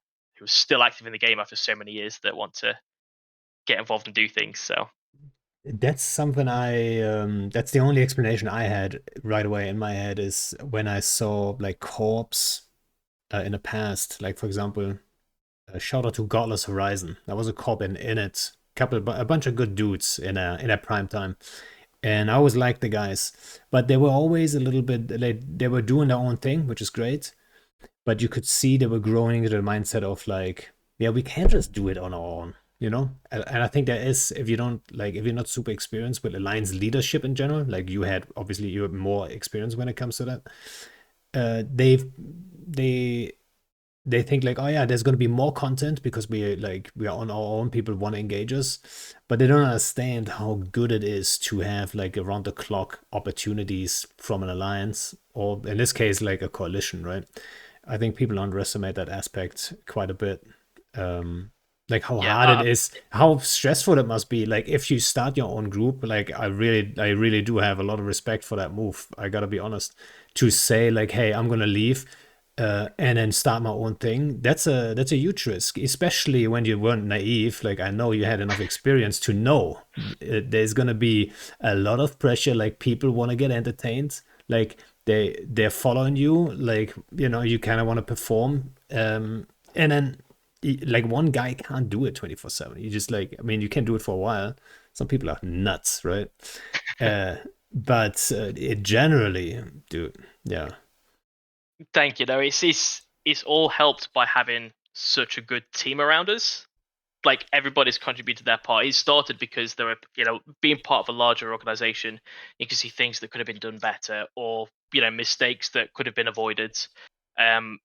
still active in the game after so many years that want to get involved and do things. So That's something that's the only explanation I had right away in my head is when I saw like corps in the past, like for example, a shout out to Godless Horizon. That was a corp in it, a bunch of good dudes in a prime time, and I always liked the guys, but they were always a little bit like they were doing their own thing, which is great, but you could see they were growing into the mindset of like, yeah, we can't just do it on our own, you know. And I think there is, if you don't like, if you're not super experienced with alliance leadership in general, like you had, obviously you have more experience when it comes to that. They they think like, oh yeah, there's going to be more content because we are on our own. People want to engage us, but they don't understand how good it is to have like around the clock opportunities from an alliance, or in this case, like a coalition, right? I think people underestimate that aspect quite a bit. Um, like how yeah, hard it is, how stressful it must be. Like if you start your own group, like I really do have a lot of respect for that move. I gotta be honest. To say like, hey, I'm gonna leave, and then start my own thing. That's a huge risk, especially when you weren't naive. Like I know you had enough experience to know there's gonna be a lot of pressure. Like people want to get entertained. Like they're following you. Like you kind of want to perform. And then like one guy can't do it 24/7. You just like I mean you can do it for a while. Some people are nuts, right? Uh, but it generally, dude, yeah. thank you. Though it's all helped by having such a good team around us. Like everybody's contributed their part. It started because there were, being part of a larger organization, you can see things that could have been done better, or mistakes that could have been avoided. Um,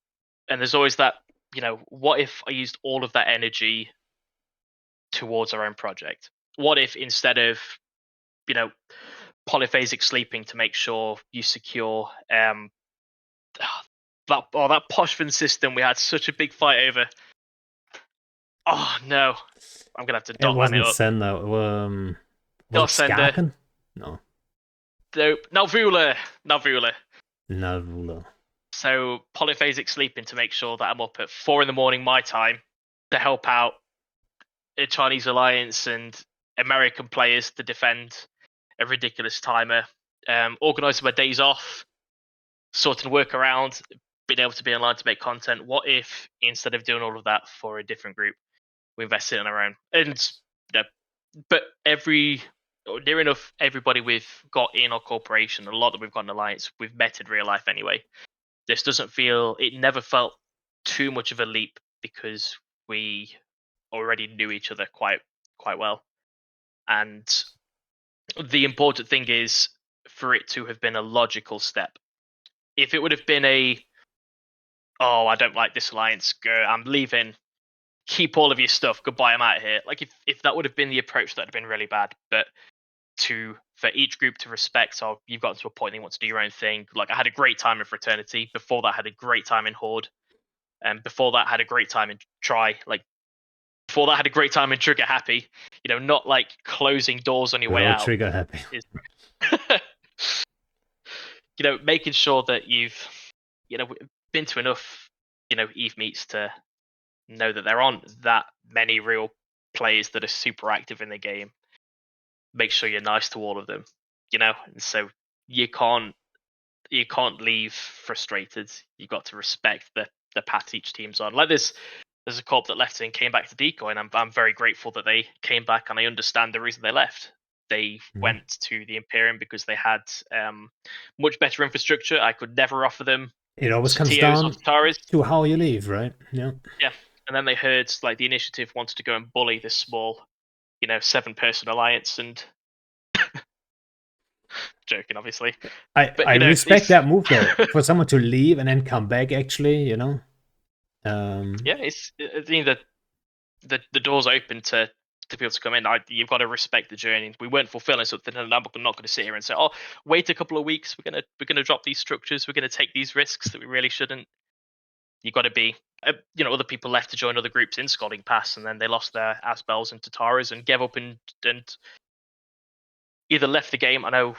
and there's always that, what if I used all of that energy towards our own project? What if instead of, you know, polyphasic sleeping to make sure you secure that Poshvin system we had such a big fight over. Oh no, I'm gonna have to It dotman it wasn't up. Senna. Was it Dot sender. Skaken? No, Nope. Nalvula. Nalvula. So polyphasic sleeping to make sure that I'm up at 4 a.m. my time to help out a Chinese alliance and American players to defend a ridiculous timer. Organising my days off, sorting work around, being able to be online to make content. What if instead of doing all of that for a different group, we invested in our own? And you know, but near enough everybody we've got in our corporation, a lot that we've got in alliance, we've met in real life anyway. This doesn't feel. It never felt too much of a leap because we already knew each other quite well. And the important thing is for it to have been a logical step. If it would have been oh, I don't like this alliance, go, I'm leaving, keep all of your stuff, goodbye, I'm out of here. Like if that would have been the approach, that'd have been really bad. But for each group to respect, oh, you've gotten to a point that you want to do your own thing. Like I had a great time in Fraternity. Before that, I had a great time in Horde. And before that, had a great time in Try. Like before that, had a great time in Trigger Happy. Not like closing doors on your We're way all out. trigger happy. Is making sure that you've been to enough Eve meets to know that there aren't that many real players that are super active in the game. Make sure you're nice to all of them, and so you can't leave frustrated. You've got to respect the path each team's on. Like there's a corp that left and came back to decoy, and I'm very grateful that they came back, and I understand the reason they left. They Mhm. went to the Imperium because they had much better infrastructure. I could never offer them It always comes Satios or down Tataris. to how you leave, right? Yeah. Yeah. And then they heard like the initiative wanted to go and bully this small, 7-person alliance, and joking obviously. But I respect it's that move though. For someone to leave and then come back, actually, you know. Um, yeah, it's I think that the door's open to people to come in. You've got to respect the journey. We weren't fulfilling something, and I'm not going to sit here and say, "Oh, wait a couple of weeks. We're gonna drop these structures. We're gonna take these risks that we really shouldn't." You've got to be. Other people left to join other groups in Scalding Pass, and then they lost their Asbels and Tataras and gave up and either left the game. I know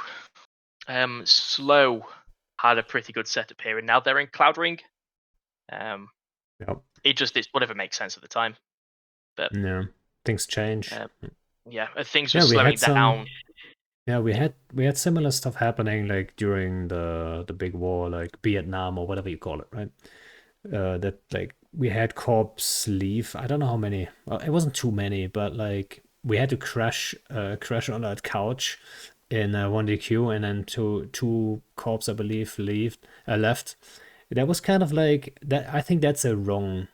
Slow had a pretty good setup here, and now they're in Cloud Ring. Um, yep. it's whatever makes sense at the time, but Yeah. Things change. uh, yeah, things were Yeah, we slowing had some. down. Yeah, we had similar stuff happening like during the big war, like Vietnam or whatever you call it, right? That like we had corps leave. I don't know how many. Well, it wasn't too many, but like we had to crash on that couch in 1DQ, and then two corps, I believe, left. That was kind of like that. I think that's a wrong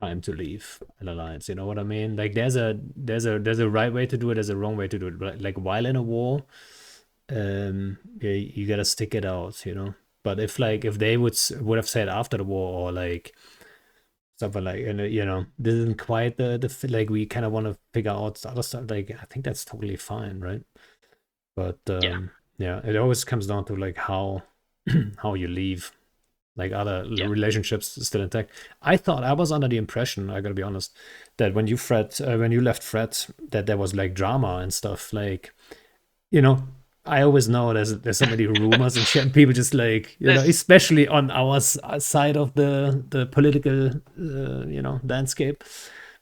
time to leave an alliance. You know what I mean? Like there's a right way to do it. There's a wrong way to do it. Like while in a war, yeah, you gotta stick it out. You know. But if they would have said after the war, or like something like, this isn't quite like we kind of want to figure out other stuff, like I think that's totally fine, right? But Yeah, yeah, it always comes down to like how how you leave, like other yeah, relationships still intact. I was under the impression, I gotta be honest, that when you left Fred, that there was like drama and stuff, like, you know, I always know there's so many rumors and shit, and people just like, there's especially on our side of the political, landscape,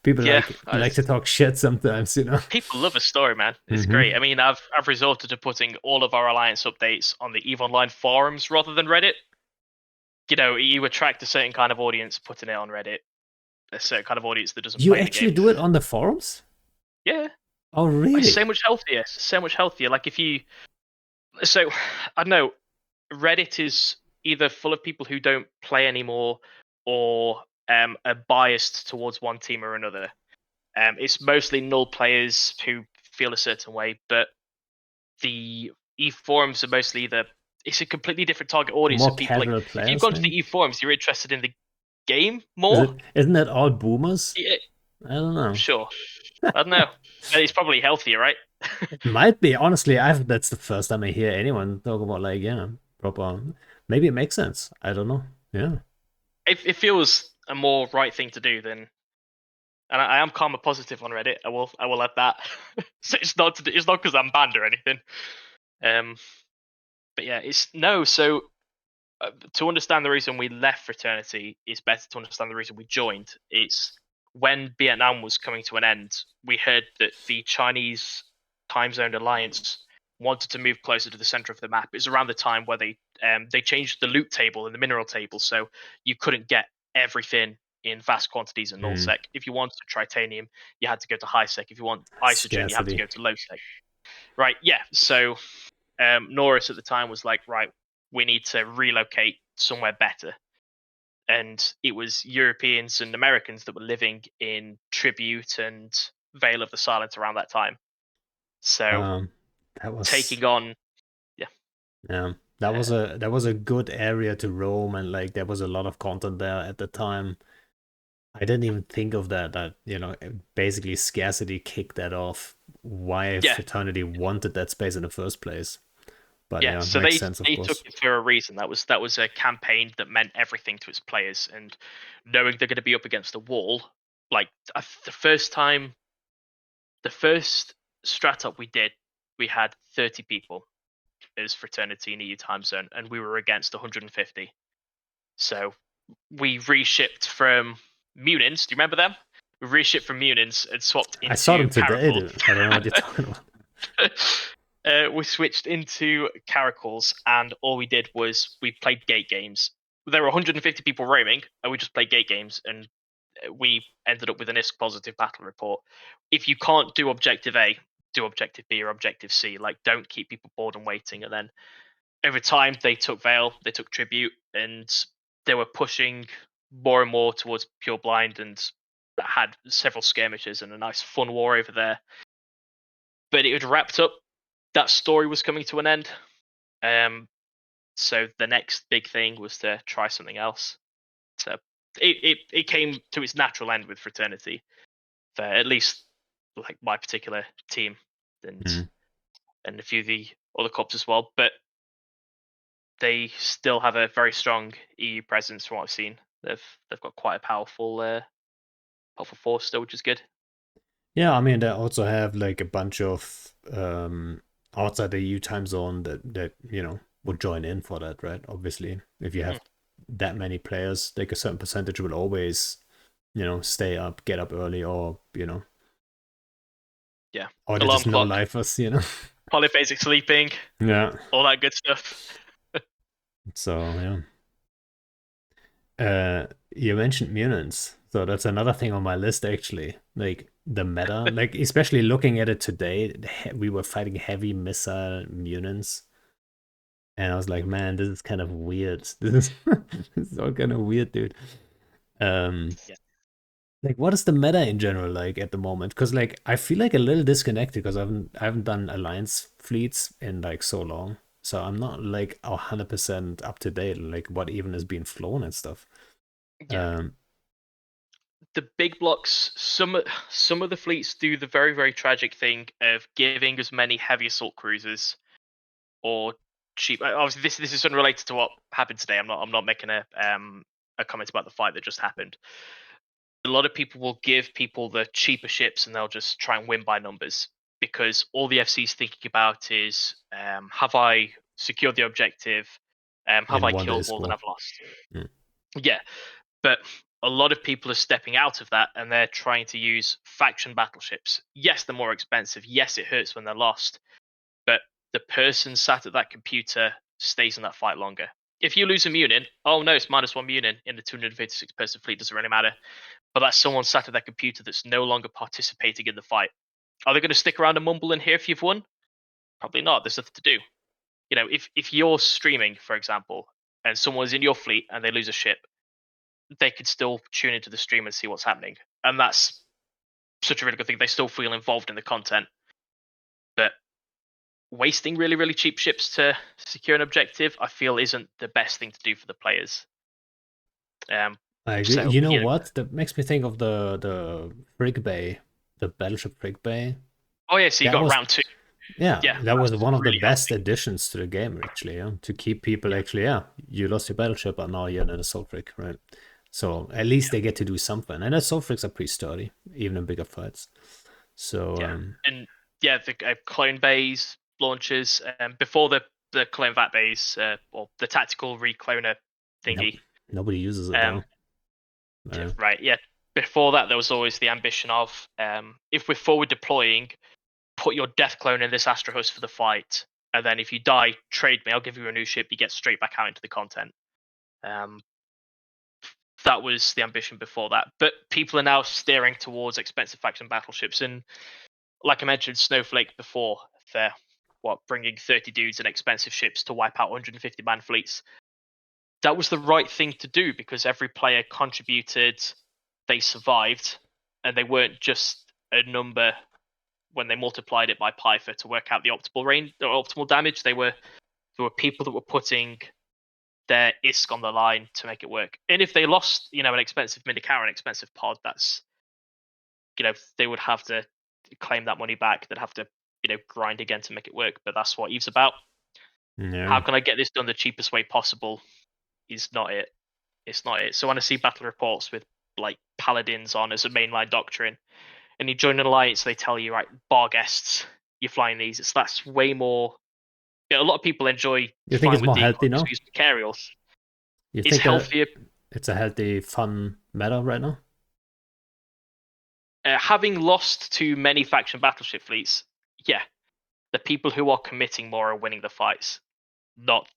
people yeah. like to talk shit sometimes, you know. People love a story, man. It's great. Hmm. I mean, I've resorted to putting all of our alliance updates on the Eve Online forums rather than Reddit. You attract a certain kind of audience putting it on Reddit, a certain kind of audience that doesn't You play the actually game. do it on the forums? Yeah, Oh, it's really? so much healthier. So much healthier. Like if you, so I don't know, Reddit is either full of people who don't play anymore or are biased towards one team or another. It's mostly null players who feel a certain way, but the Eve forums are mostly it's a completely different target audience More of people. Like casual if you've players gone to the then? Eve forums, you're interested in the game more. Isn't that all boomers? Yeah, I don't know. sure. I don't know. And it's probably healthier, right? It might be. Honestly, that's the first time I hear anyone talk about like, yeah, proper. Maybe it makes sense. I don't know. Yeah. It feels a more right thing to do than. And I am karma positive on Reddit. I will add that. So it's not because I'm banned or anything. Um, but yeah, it's no. So to understand the reason we left Fraternity, it's better to understand the reason we joined. It's when Vietnam was coming to an end, we heard that the Chinese time zone alliance wanted to move closer to the center of the map. It was around the time where they changed the loot table and the mineral table, so you couldn't get everything in vast quantities in Hmm. nullsec. If you wanted tritanium, you had to go to high sec. If you want isogen, you have to Scarcity. go to low sec. Right? Yeah. So Norris at the time was like, right, we need to relocate somewhere better. And it was Europeans and Americans that were living in Tribute and Vale of the Silent around that time. So Um, that was taking on, yeah, yeah. uh, That was a good area to roam, and like there was a lot of content there at the time. I didn't even think of that. That basically scarcity kicked that off. Why yeah, Fraternity wanted that space in the first place. But Yeah, yeah, so makes they sense, of they took course. it for a reason. That was a campaign that meant everything to its players, and knowing they're going to be up against the wall, like the first time, the first strat up we did, we had 30 people as Fraternity in EU time zone, and we were against 150. So we reshipped from Munins. Do you remember them? We reshipped from Munins and swapped I saw into them today, Caracals. dude. I don't know what you're talking about. We switched into Caracals, and all we did was we played gate games. There were 150 people roaming, and we just played gate games, and we ended up with an ISK positive battle report. If you can't do objective A, do objective B or objective C. Like, don't keep people bored and waiting. And then over time, they took Veil, they took Tribute, and they were pushing more and more towards Pure Blind, and had several skirmishes and a nice fun war over there. But it had wrapped up. That story was coming to an end. So the next big thing was to try something else. So it came to its natural end with Fraternity for at least like my particular team, and Mm. and a few of the other clubs as well. But they still have a very strong EU presence from what I've seen. They've got quite a powerful force still, which is good. Yeah, I mean, they also have like a bunch of outside the EU time zone that would join in for that, right? Obviously, if you Mhm. have that many players, like a certain percentage will always, stay up, get up early, Yeah, or they're alarm just no clock, lifers. polyphasic sleeping, Yeah. all that good stuff. So yeah. You mentioned mutants, so that's another thing on my list actually. Like the meta, like especially looking at it today, we were fighting heavy missile mutants, and I was like, man, this is kind of weird. This is this is all kind of weird, dude. Um, Yeah. like what is the meta in general like at the moment? Because like I feel like a little disconnected because I haven't done alliance fleets in like so long, so I'm not like 100% up to date, like what even is being flown and stuff. Yeah. Um, The big blocks, some of the fleets do the very very tragic thing of giving as many heavy assault cruisers or cheap. Obviously, this is unrelated to what happened today. I'm not making a comment about the fight that just happened. A lot of people will give people the cheaper ships and they'll just try and win by numbers, because all the FC's thinking about is, have I secured the objective? Have in I one day killed more than score. I've lost? Mm. Yeah, but a lot of people are stepping out of that and they're trying to use faction battleships. Yes, they're more expensive. Yes, it hurts when they're lost, but the person sat at that computer stays in that fight longer. If you lose a Munin, oh no, it's minus one Munin in the 256 person fleet, doesn't really matter. But that's someone sat at that computer that's no longer participating in the fight. Are they going to stick around and mumble and hear if you've won? Probably not. There's nothing to do. If you're streaming, for example, and someone's in your fleet and they lose a ship, they could still tune into the stream and see what's happening. And that's such a really good thing. They still feel involved in the content. But wasting really, really cheap ships to secure an objective, I feel isn't the best thing to do for the players. Um, I agree. so You know you know, what? That makes me think of the Frig Bay, the battleship Frig Bay. oh yeah, so you That got was round two. Yeah, Yeah, that was that's one of the really best helping. additions to the game actually, yeah, to keep people Yeah, actually, yeah, you lost your battleship, but now you're in an assault rig, right? So at least yeah, they get to do something, and assault rigs are pretty sturdy, even in bigger fights. So yeah, and yeah, the clone bays launchers, before the clone vat bays, or the tactical recloner nope, thingy. nobody uses it Um, though. Uh, right, yeah. Before that, there was always the ambition of, if we're forward deploying, put your death clone in this Astra host for the fight, and then if you die, trade me. I'll give you a new ship. You get straight back out into the content. Um, that was the ambition before that. But people are now steering towards expensive faction battleships, and like I mentioned, Snowflake before, they're bringing 30 dudes and expensive ships to wipe out 150 man fleets. That was the right thing to do because every player contributed, they survived, and they weren't just a number when they multiplied it by Python to work out the optimal range or optimal damage. There were people that were putting their ISK on the line to make it work. And if they lost, an expensive minicar, an expensive pod, that's they would have to claim that money back. They'd have to grind again to make it work. But that's what Eve's about. How No. can I get this done the cheapest way possible? Is not it. It's not it. So when I see battle reports with like paladins on as a mainline doctrine, and you join an alliance, they tell you, right, bar guests, you're flying these. That's way more. A lot of people enjoy You think flying it's with more the healthy economies now? we use Carrials. You It's think that healthier. it's a healthy, fun meta right now? Having lost to many faction battleship fleets, yeah, the people who are committing more are winning the fights. Not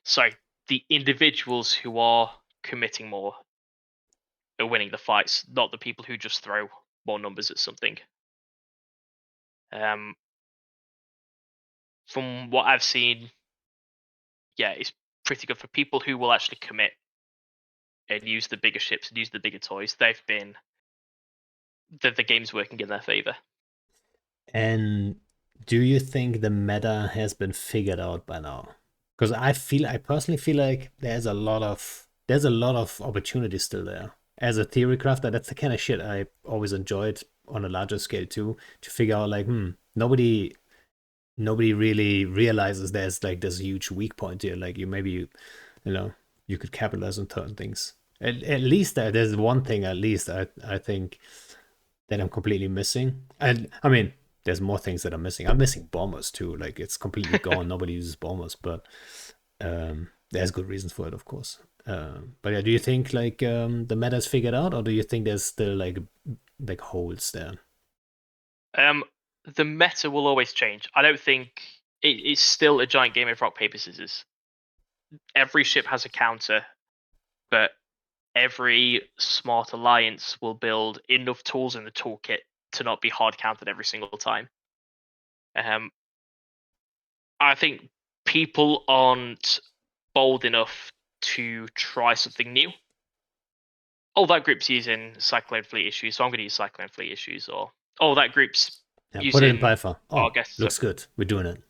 sorry, the individuals who are committing more are winning the fights, not the people who just throw more numbers at something. Um, from what I've seen, yeah, it's pretty good for people who will actually commit and use the bigger ships and use the bigger toys. The game's working in their favor. And do you think the meta has been figured out by now? Because I personally feel like there's a lot of opportunity still there. As a theory crafter, that's the kind of shit I always enjoyed on a larger scale too, to figure out like, nobody really realizes there's like this huge weak point here. Like you know, you could capitalize on certain things. At least there's one thing at least I think that I'm completely missing. And I mean, there's more things that I'm missing. I'm missing bombers too. Like it's completely gone. Nobody uses bombers, but there's good reasons for it, of course. But yeah, do you think like the meta's figured out, or do you think there's still like holes there? Um, the meta will always change. I don't think it's still a giant game of rock paper scissors. Every ship has a counter, but every smart alliance will build enough tools in the toolkit to not be hard counted every single time. Um, I think people aren't bold enough to try something new. Oh, that group's using Cyclone Fleet issues, so I'm going to use Cyclone Fleet issues. Or, oh, that group's Yeah, put it in using Python. our Oh, guests. So, looks good. We're doing it.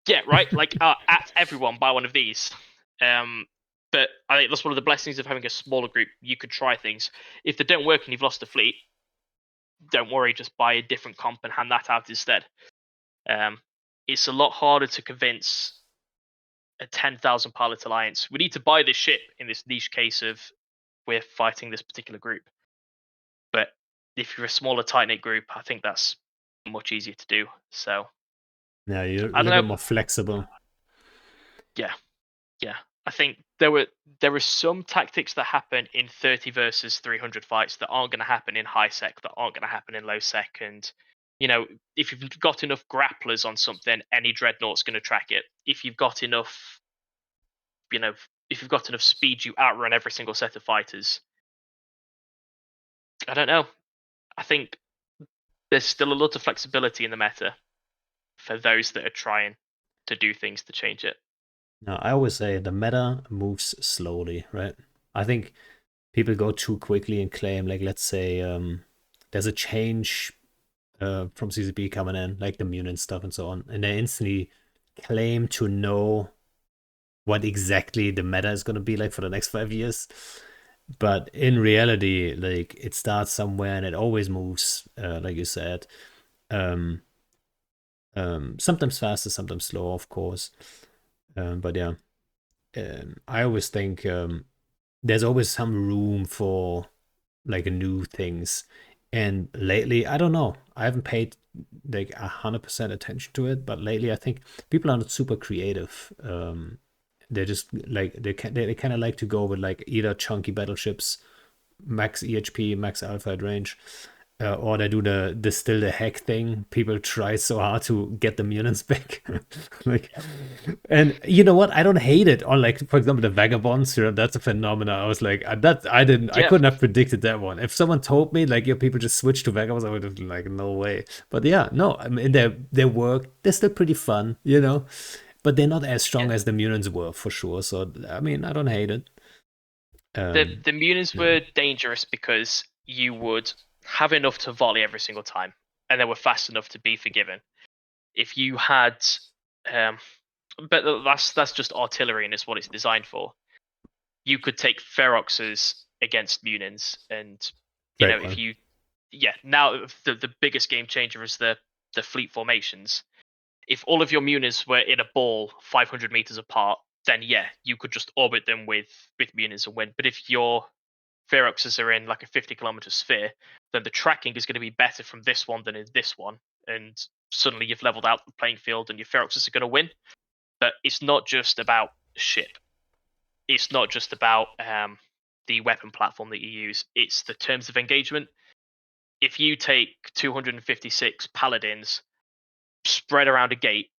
yeah, right. Like, at everyone, buy one of these. Um, but I think that's one of the blessings of having a smaller group. You could try things. If they don't work and you've lost a fleet, don't worry. Just buy a different comp and hand that out instead. Um, it's a lot harder to convince a 10,000 pilot alliance. We need to buy this ship in this niche case of we're fighting this particular group. But if you're a smaller, tight knit group, I think that's much easier to do. So Yeah, you're a I don't little bit know. more flexible. Yeah, yeah. I think there are some tactics that happen in 30 versus 300 fights that aren't going to happen in high sec, that aren't going to happen in low sec, and you know, if you've got enough grapplers on something, any dreadnought's going to track it. If you've got enough, you know, if you've got enough speed, you outrun every single set of fighters. I don't know. I think there's still a lot of flexibility in the meta for those that are trying to do things to change it. Now, I always say the meta moves slowly, right? I think people go too quickly and claim, like, let's say there's a change from CCP coming in, like the mutant stuff and so on, and they instantly claim to know what exactly the meta is going to be like for the next 5 years. But in reality, like it starts somewhere and it always moves, like you said. Um, Sometimes faster, sometimes slower, of course. But yeah, I always think there's always some room for like new things. And lately, I don't know. I haven't paid like 100% attention to it, but lately I think people are not super creative. They're just like they kind of like to go with like either chunky battleships, max EHP, max alpha at range, or they do the still the hack thing. People try so hard to get the mutants back, like, and you know what? I don't hate it. On like for example the vagabonds, that's a phenomenon. I was like, I Yeah, couldn't have predicted that one. If someone told me like your people just switch to vagabonds, I would have been like, no way. But yeah, no, I mean their work, they're still pretty fun, you know. But they're not as yeah. strong as the mutants were for sure. So I mean, I don't hate it. The Munis No, were dangerous because you would have enough to volley every single time, and they were fast enough to be forgiven. If you had, um, but that's just artillery and it's what it's designed for. You could take Feroxes against Munins, and you great know if one. you, yeah. Now the biggest game changer is the fleet formations. If all of your munis were in a ball 500 meters apart, then yeah, you could just orbit them with munis and win. But if your Feroxes are in like a 50-kilometer sphere, then the tracking is going to be better from this one than in this one, and suddenly you've leveled out the playing field, and your Feroxes are going to win. But it's not just about ship. It's not just about the weapon platform that you use. It's the terms of engagement. If you take 256 paladins spread around a gate,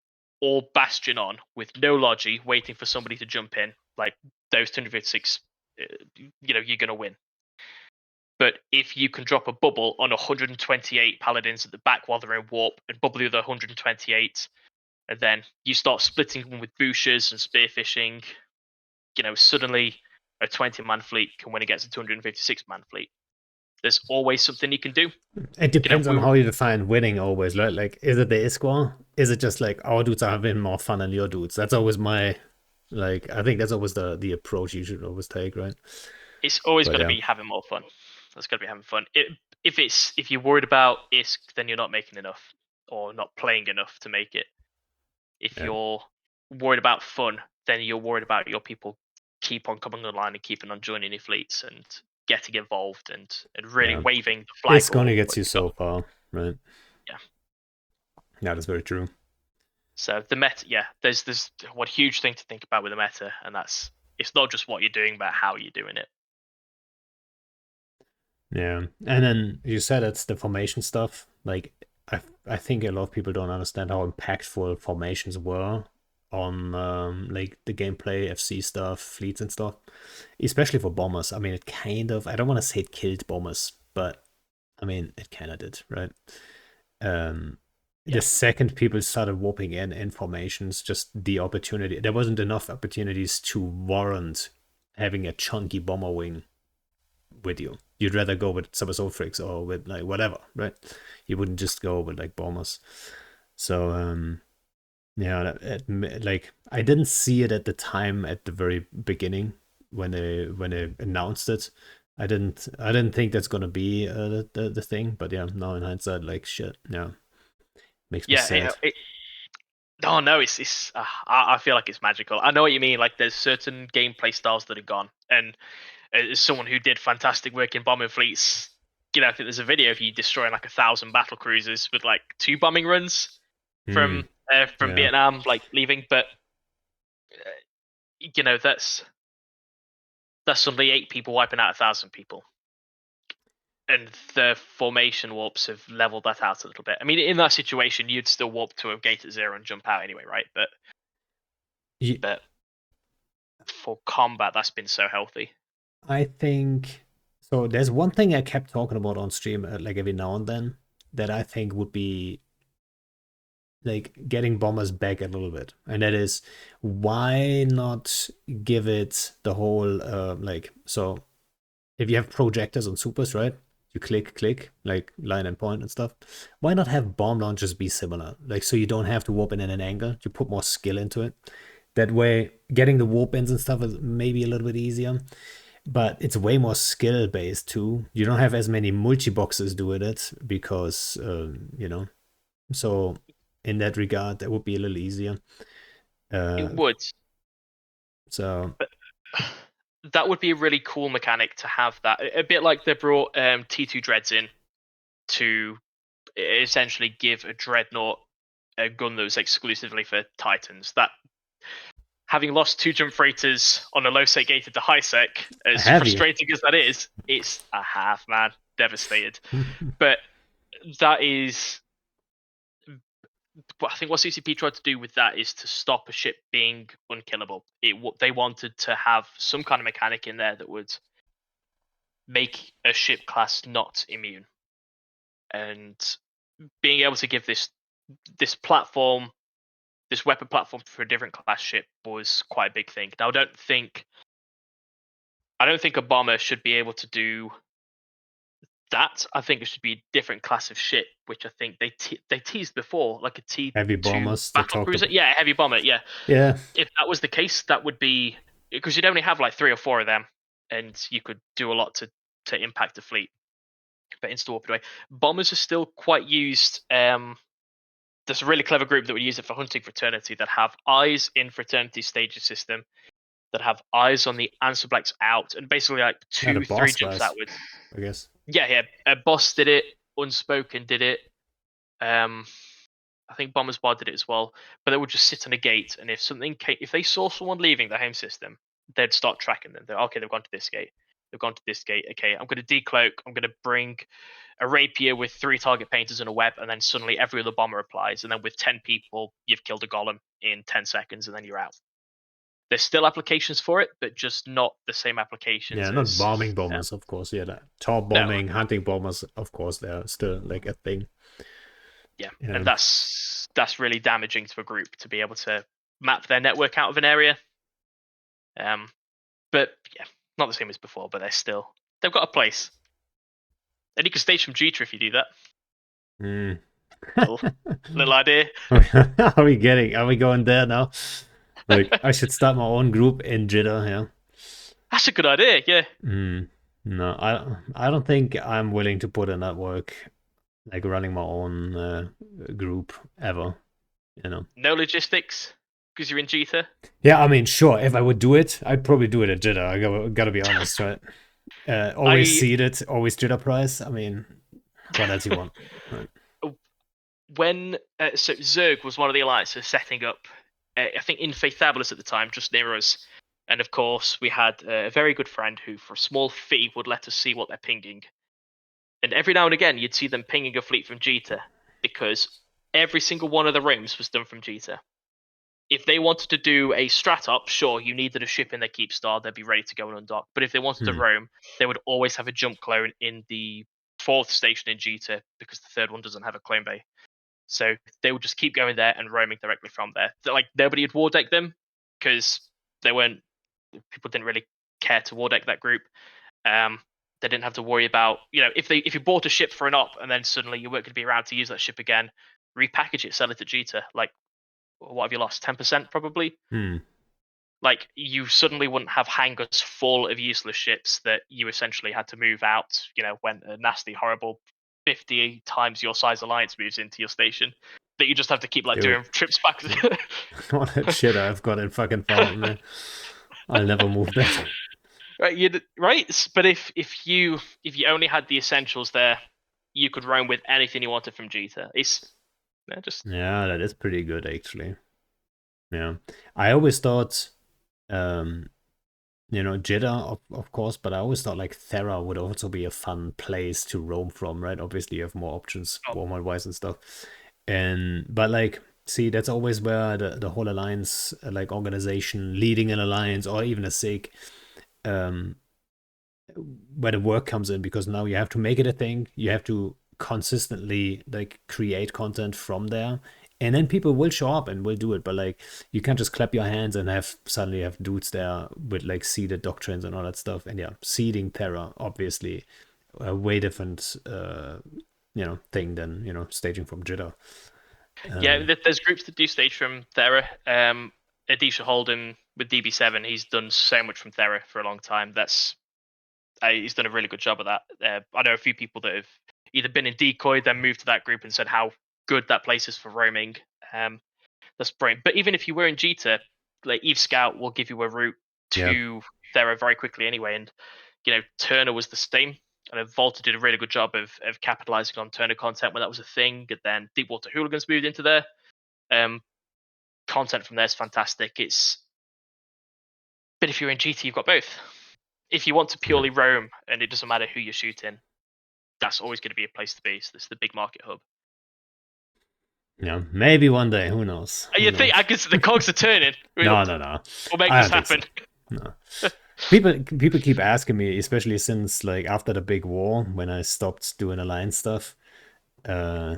all bastion on with no logi, waiting for somebody to jump in, like those 256, you're going to win. But if you can drop a bubble on 128 paladins at the back while they're in warp and bubble the other 128, and then you start splitting them with bushes and spearfishing, suddenly a 20-man fleet can win against a 256-man fleet. There's always something you can do. It depends on We how you define winning always, right? Like, is it the ISQA? Is it just like our dudes are having more fun than your dudes? That's always my, like, I think that's always the approach you should always take, right? It's always But got to yeah, be having more fun. It's got to be having fun. If you're worried about ISK, then you're not making enough or not playing enough to make it. If yeah, you're worried about fun, then you're worried about your people keep on coming online and keeping on joining your fleets and getting involved and really yeah. waving the flag It's or gonna get what you you've got. so far, right? Yeah. Yeah, that's very true. So the meta, yeah, there's one huge thing to think about with the meta, and that's it's not just what you're doing, but how you're doing it. Yeah, and then you said it's the formation stuff. Like, I think a lot of people don't understand how impactful formations were on like the gameplay, FC stuff, fleets and stuff, especially for bombers. I mean, it kind of, I don't want to say it killed bombers, but I mean, it kind of did, right? Um, the Yeah, second people started warping in formations, just the opportunity, there wasn't enough opportunities to warrant having a chunky bomber wing with you. You'd rather go with Subasofrix or with like whatever, right? You wouldn't just go with like bombers. So yeah, like I didn't see it at the time at the very beginning when they announced it. I didn't think that's gonna be the thing, but yeah, now in hindsight, like shit, yeah, makes me yeah. sad. Oh no, it's. I feel like it's magical. I know what you mean. Like there's certain gameplay styles that are gone, and as someone who did fantastic work in bombing fleets, I think there's a video of you destroying like 1,000 battle cruisers with like 2 bombing runs Hmm. from Yeah. Vietnam, like leaving. But uh, that's suddenly 8 people wiping out 1,000 people, and the formation warps have leveled that out a little bit. I mean, in that situation, you'd still warp to a gate at 0 and jump out anyway, right? But for combat, that's been so healthy. I think so. There's one thing I kept talking about on stream, like every now and then, that I think would be like getting bombers back a little bit, and that is why not give it the whole like so if you have projectors on supers, right? You click like line and point and stuff. Why not have bomb launchers be similar? Like so you don't have to warp in at an angle. You put more skill into it. That way, getting the warp ins and stuff is maybe a little bit easier, but it's way more skill based too. You don't have as many multi boxes doing it because so in that regard, that would be a little easier. It Uh, would, so but that would be a really cool mechanic to have. That a bit like they brought T2 Dreads in to essentially give a dreadnought a gun that was exclusively for Titans. That having lost 2 jump freighters on a low sec gated to high sec, as have you? frustrating as that is, it's a half man devastated. But that is I think what CCP tried to do with that is to stop a ship being unkillable. They wanted to have some kind of mechanic in there that would make a ship class not immune, and being able to give this platform, this weapon platform for a different class ship was quite a big thing. Now, I don't think a bomber should be able to do that. I think it should be a different class of ship, which I think they teased before, like a Heavy T2 bombers they battle talked cruiser. about. Yeah, heavy bomber. Yeah, Yeah, if that was the case, that would be because you'd only have like 3 or 4 of them, and you could do a lot to impact the fleet. But insta warp away, bombers are still quite used. there's a really clever group that would use it for hunting Fraternity that have eyes in Fraternity stages system, that have eyes on the answer blanks out, and basically like Yeah, the 2-3 boss jumps does, outwards. I guess. Yeah. Boss did it. Unspoken did it. Um, I think Bombers Bar did it as well. But they would just sit on a gate, and if they saw someone leaving the home system, they'd start tracking them. Okay, they've gone to this gate. They've gone to this gate. Okay, I'm going to decloak. I'm going to bring a rapier with 3 target painters and a web, and then suddenly every other bomber applies, and then with 10 people, you've killed a golem in 10 seconds, and then you're out. There's still applications for it, but just not the same applications Yeah, not as bombing bombers, of course. Yeah, that top no, bombing, hunting bombers, of course, they're still like a thing. yeah, and Yeah. that's really damaging to a group to be able to map their network out of an area. Um, but yeah, not the same as before, but they've got a place, and you can stage from Jita if you do that. Mm. Little little idea. Are we going there now? Like, I should start my own group in Jitter, yeah. That's a good idea. Yeah, No, I don't think I'm willing to put in that work, like running my own group ever, you know. no logistics because you're in Jita. Yeah, I mean, sure, if I would do it, I'd probably do it at Jitter. I gotta be honest, right? Always I seeded, always Jitter price. I mean, what else you want? Right. when so Zerg was one of the alliances setting up, I think in Faithabulos at the time, just near us. And of course, we had a very good friend who, for a small fee, would let us see what they're pinging. And every now and again, you'd see them pinging a fleet from Jita because every single one of the rooms was done from Jita. If they wanted to do a strat up, sure, you needed a ship in their keep star, they'd be ready to go and undock. But if they wanted to Hmm. roam, they would always have a jump clone in the 4th station in Jita because the 3rd one doesn't have a clone bay. So they would just keep going there and roaming directly from there. Like nobody would war deck them because they weren't. People didn't really care to war deck that group. They didn't have to worry about if you bought a ship for an op and then suddenly you weren't going to be around to use that ship again, repackage it, sell it at Jita. Like what have you lost? 10% probably. Hmm. Like you suddenly wouldn't have hangars full of useless ships that you essentially had to move out. When a nasty, horrible 50 times your size alliance moves into your station, that you just have to keep like Dude, doing trips back. all that shit I've got in fucking Fountain, man. I'll never move that. Right. But if you only had the essentials there, you could roam with anything you wanted from Jita. It's just Yeah, that is pretty good actually. Yeah. I always thought Jeddah, of course, but I always thought like Thera would also be a fun place to roam from, right? Obviously, you have more options, oh, warm wise and stuff. But like, see, that's always where the whole alliance, like organization, leading an alliance or even a SIG, um, where the work comes in because now you have to make it a thing. You have to consistently like create content from there. And then people will show up and will do it, but like you can't just clap your hands and have suddenly have dudes there with like seeded doctrines and all that stuff. And yeah, seeding Terra obviously a way different thing than staging from Jitter. yeah. Um, There's groups that do stage from Thera. Adisha Holden with DB7, he's done so much from Thera for a long time. He's done a really good job of that. I know a few people that have either been in decoy, then moved to that group and said how good that place is for roaming. That's brilliant. But even if you were in Jita, like Eve Scout will give you a route yeah, to Thera very quickly anyway. And Turner was the same. And Volta did a really good job of capitalizing on Turner content when that was a thing. And then Deepwater Hooligans moved into there. Um, Content from there is fantastic. But if you're in GT, you've got both. If you want to yeah, purely roam and it doesn't matter who you're shooting, that's always going to be a place to be. So it's the big market hub. yeah. Maybe one day, who knows? And Who you think I knows? can see the cogs are turning? No, no, no. We'll make I this don't think so. happen. No. People keep asking me, especially since like after the big war when I stopped doing alliance stuff. Uh,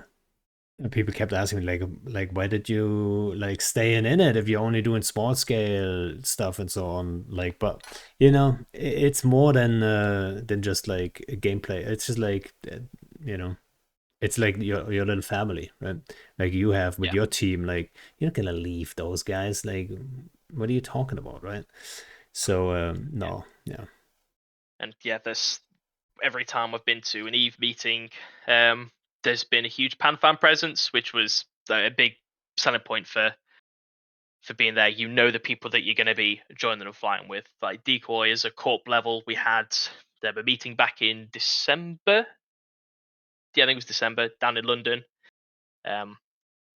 People kept asking me like why did you like stay in it if you're only doing small scale stuff and so on. Like, but it's more than just like a gameplay. It's just like you know, it's like your little family, right? Like you have with Yeah, your team. Like you're not gonna leave those guys. Like, what are you talking about, right? So yeah. no, yeah. And yeah, there's every time I've been to an Eve meeting, there's been a huge PanFan presence, which was a big selling point for being there. You know the people that you're going to be joining and flying with. Like Decoy is a corp level. We had a meeting back in December. Yeah, I think it was December down in London.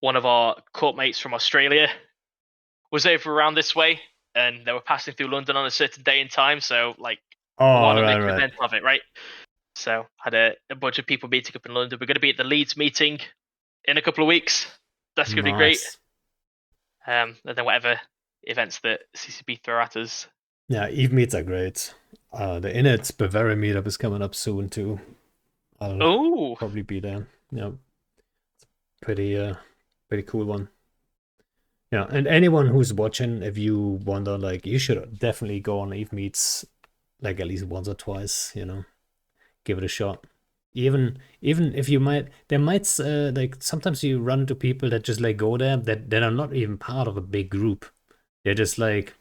One of our corp mates from Australia was over around this way, and they were passing through London on a certain day and time. So like, Oh, why not right, make an right. event of it, right? So had a bunch of people meeting up in London. We're going to be at the Leeds meeting in a couple of weeks. That's going to be great. Nice. And then whatever events that CCP throw at us. Yeah, Eve meets are great. The Innit Bavaria meetup is coming up soon too. I'll Oh, probably be there. Yeah, pretty cool one. Yeah, and anyone who's watching, if you wonder, like, you should definitely go on Eve Meets, like at least once or twice. Give it a shot. Even if you might, there might like sometimes you run into people that just like go there that are not even part of a big group. They're just like,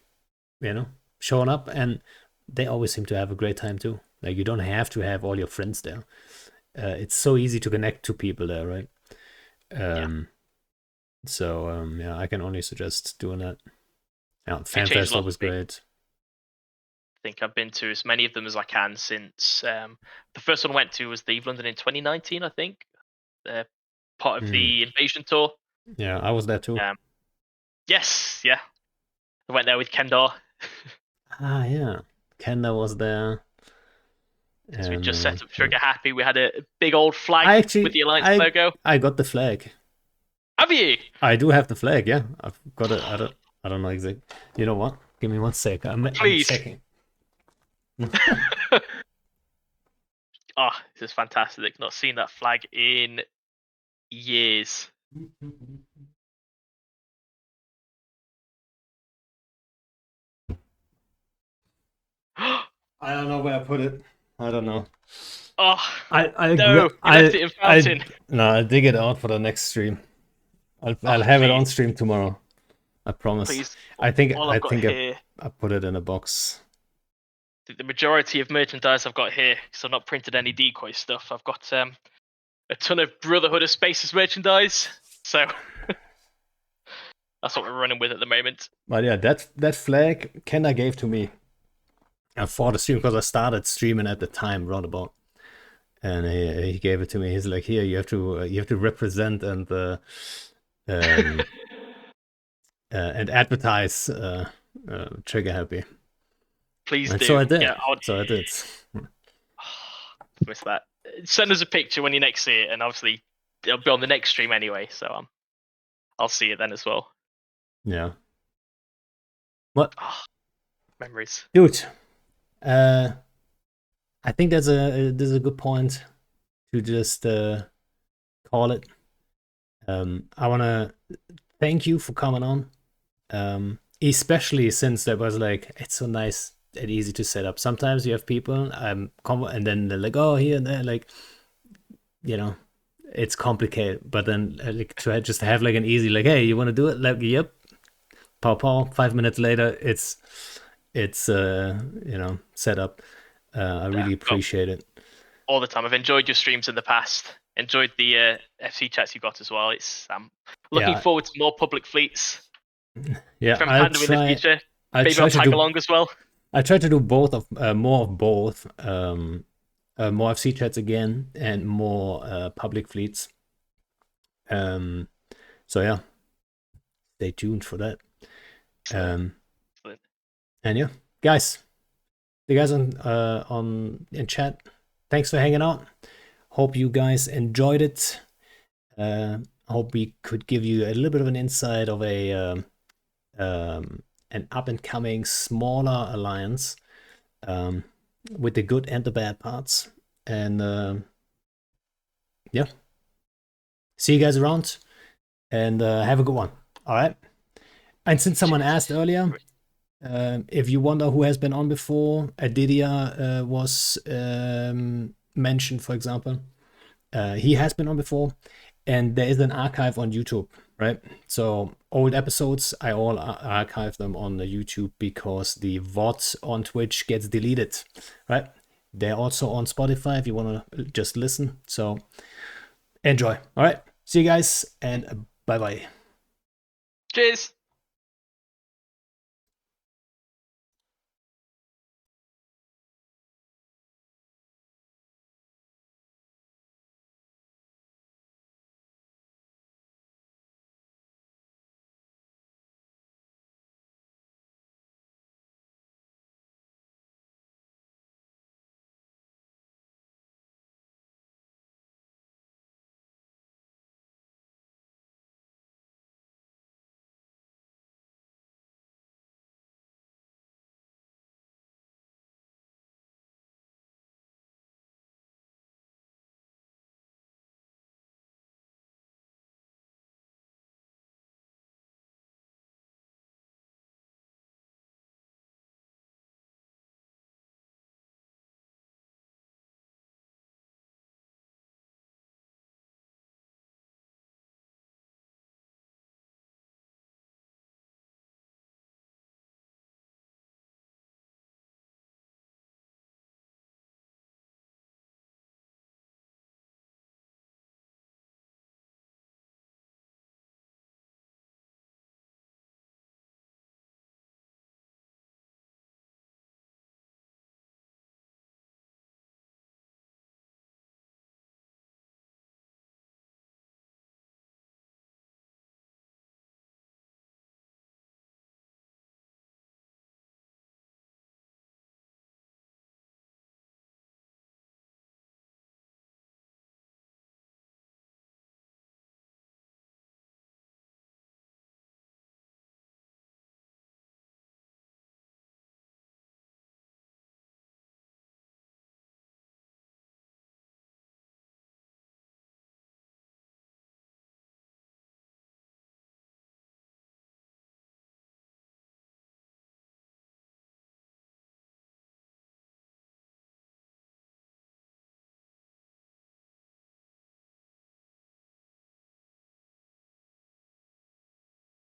showing up, and they always seem to have a great time too. Like you don't have to have all your friends there. It's so easy to connect to people there, right? yeah. Yeah, I can only suggest doing that. Yeah, It changed a FanFest lot always for me. great. I think I've been to as many of them as I can since the first one I went to was the London in 2019, I think. Part of Hmm. the Invasion tour. Yeah, I was there too. Um, yes, yeah. I went there with Kendar Ah, yeah. Kenda was there, because we and just set up yeah. Trigger Happy. We had a big old flag I with actually, the Alliance I logo. I got the flag. Have you? I do have the flag. Yeah, I've got it. I don't know exactly. You know what? Give me one sec. I'm Please. checking. Oh, this is fantastic. Not seen that flag in years. Oh, I don't know where I put it. I don't know. no. You left it in I Fountain. no, I'll dig it out for the next stream. I'll Oh, have it please. on stream tomorrow. I promise. Please. I think All I I've got think I, here, I put it in a box. the majority of merchandise I've got here, because I've not printed any decoy stuff. I've got a ton of Brotherhood of Spaces merchandise. So that's what we're running with at the moment. But yeah, that flag Kenna gave to me for the stream because I started streaming at the time roundabout, and he gave it to me. He's like, here you have to represent um and advertise Trigger Happy, Please and so do. I did. Yeah, I'll So I did. miss that. Send us a picture when you next see it, and obviously it'll be on the next stream anyway. So I'll see it then as well. Yeah. What, Oh, memories. dude? Uh, I think there's a good point to just call it. I wanna thank you for coming on. Especially since that was like it's so nice and easy to set up. Sometimes you have people and then they're like, oh, here and there, like, you know, it's complicated. But then like to just have like an easy like, hey, you want to do it? Like, yep, pow pow. 5 minutes later, it's set up. I Yeah, really got appreciate it. all the time. I've enjoyed your streams in the past. Enjoyed the FC chats you got as well. It's looking Yeah, forward to more public fleets yeah. from Tandem in the future. I'll Maybe try I'll to tag do. along as well. I try to do both of more of both. More FC chats again and more public fleets. Um, so yeah, stay tuned for that. Excellent. Um, Excellent. and yeah, guys, the guys on in chat, thanks for hanging out. Hope you guys enjoyed it. Hope we could give you a little bit of an insight of an up and coming smaller alliance with the good and the bad parts. And yeah, see you guys around, and have a good one. All right. And since someone Cheers. asked earlier, if you wonder who has been on before, Adidia was mentioned, for example. He has been on before, and there is an archive on YouTube, right? So old episodes, I all archive them on the YouTube because the VOD on Twitch gets deleted, right? They're also on Spotify if you want to just listen. So enjoy. All right. See you guys, and Bye bye. Cheers.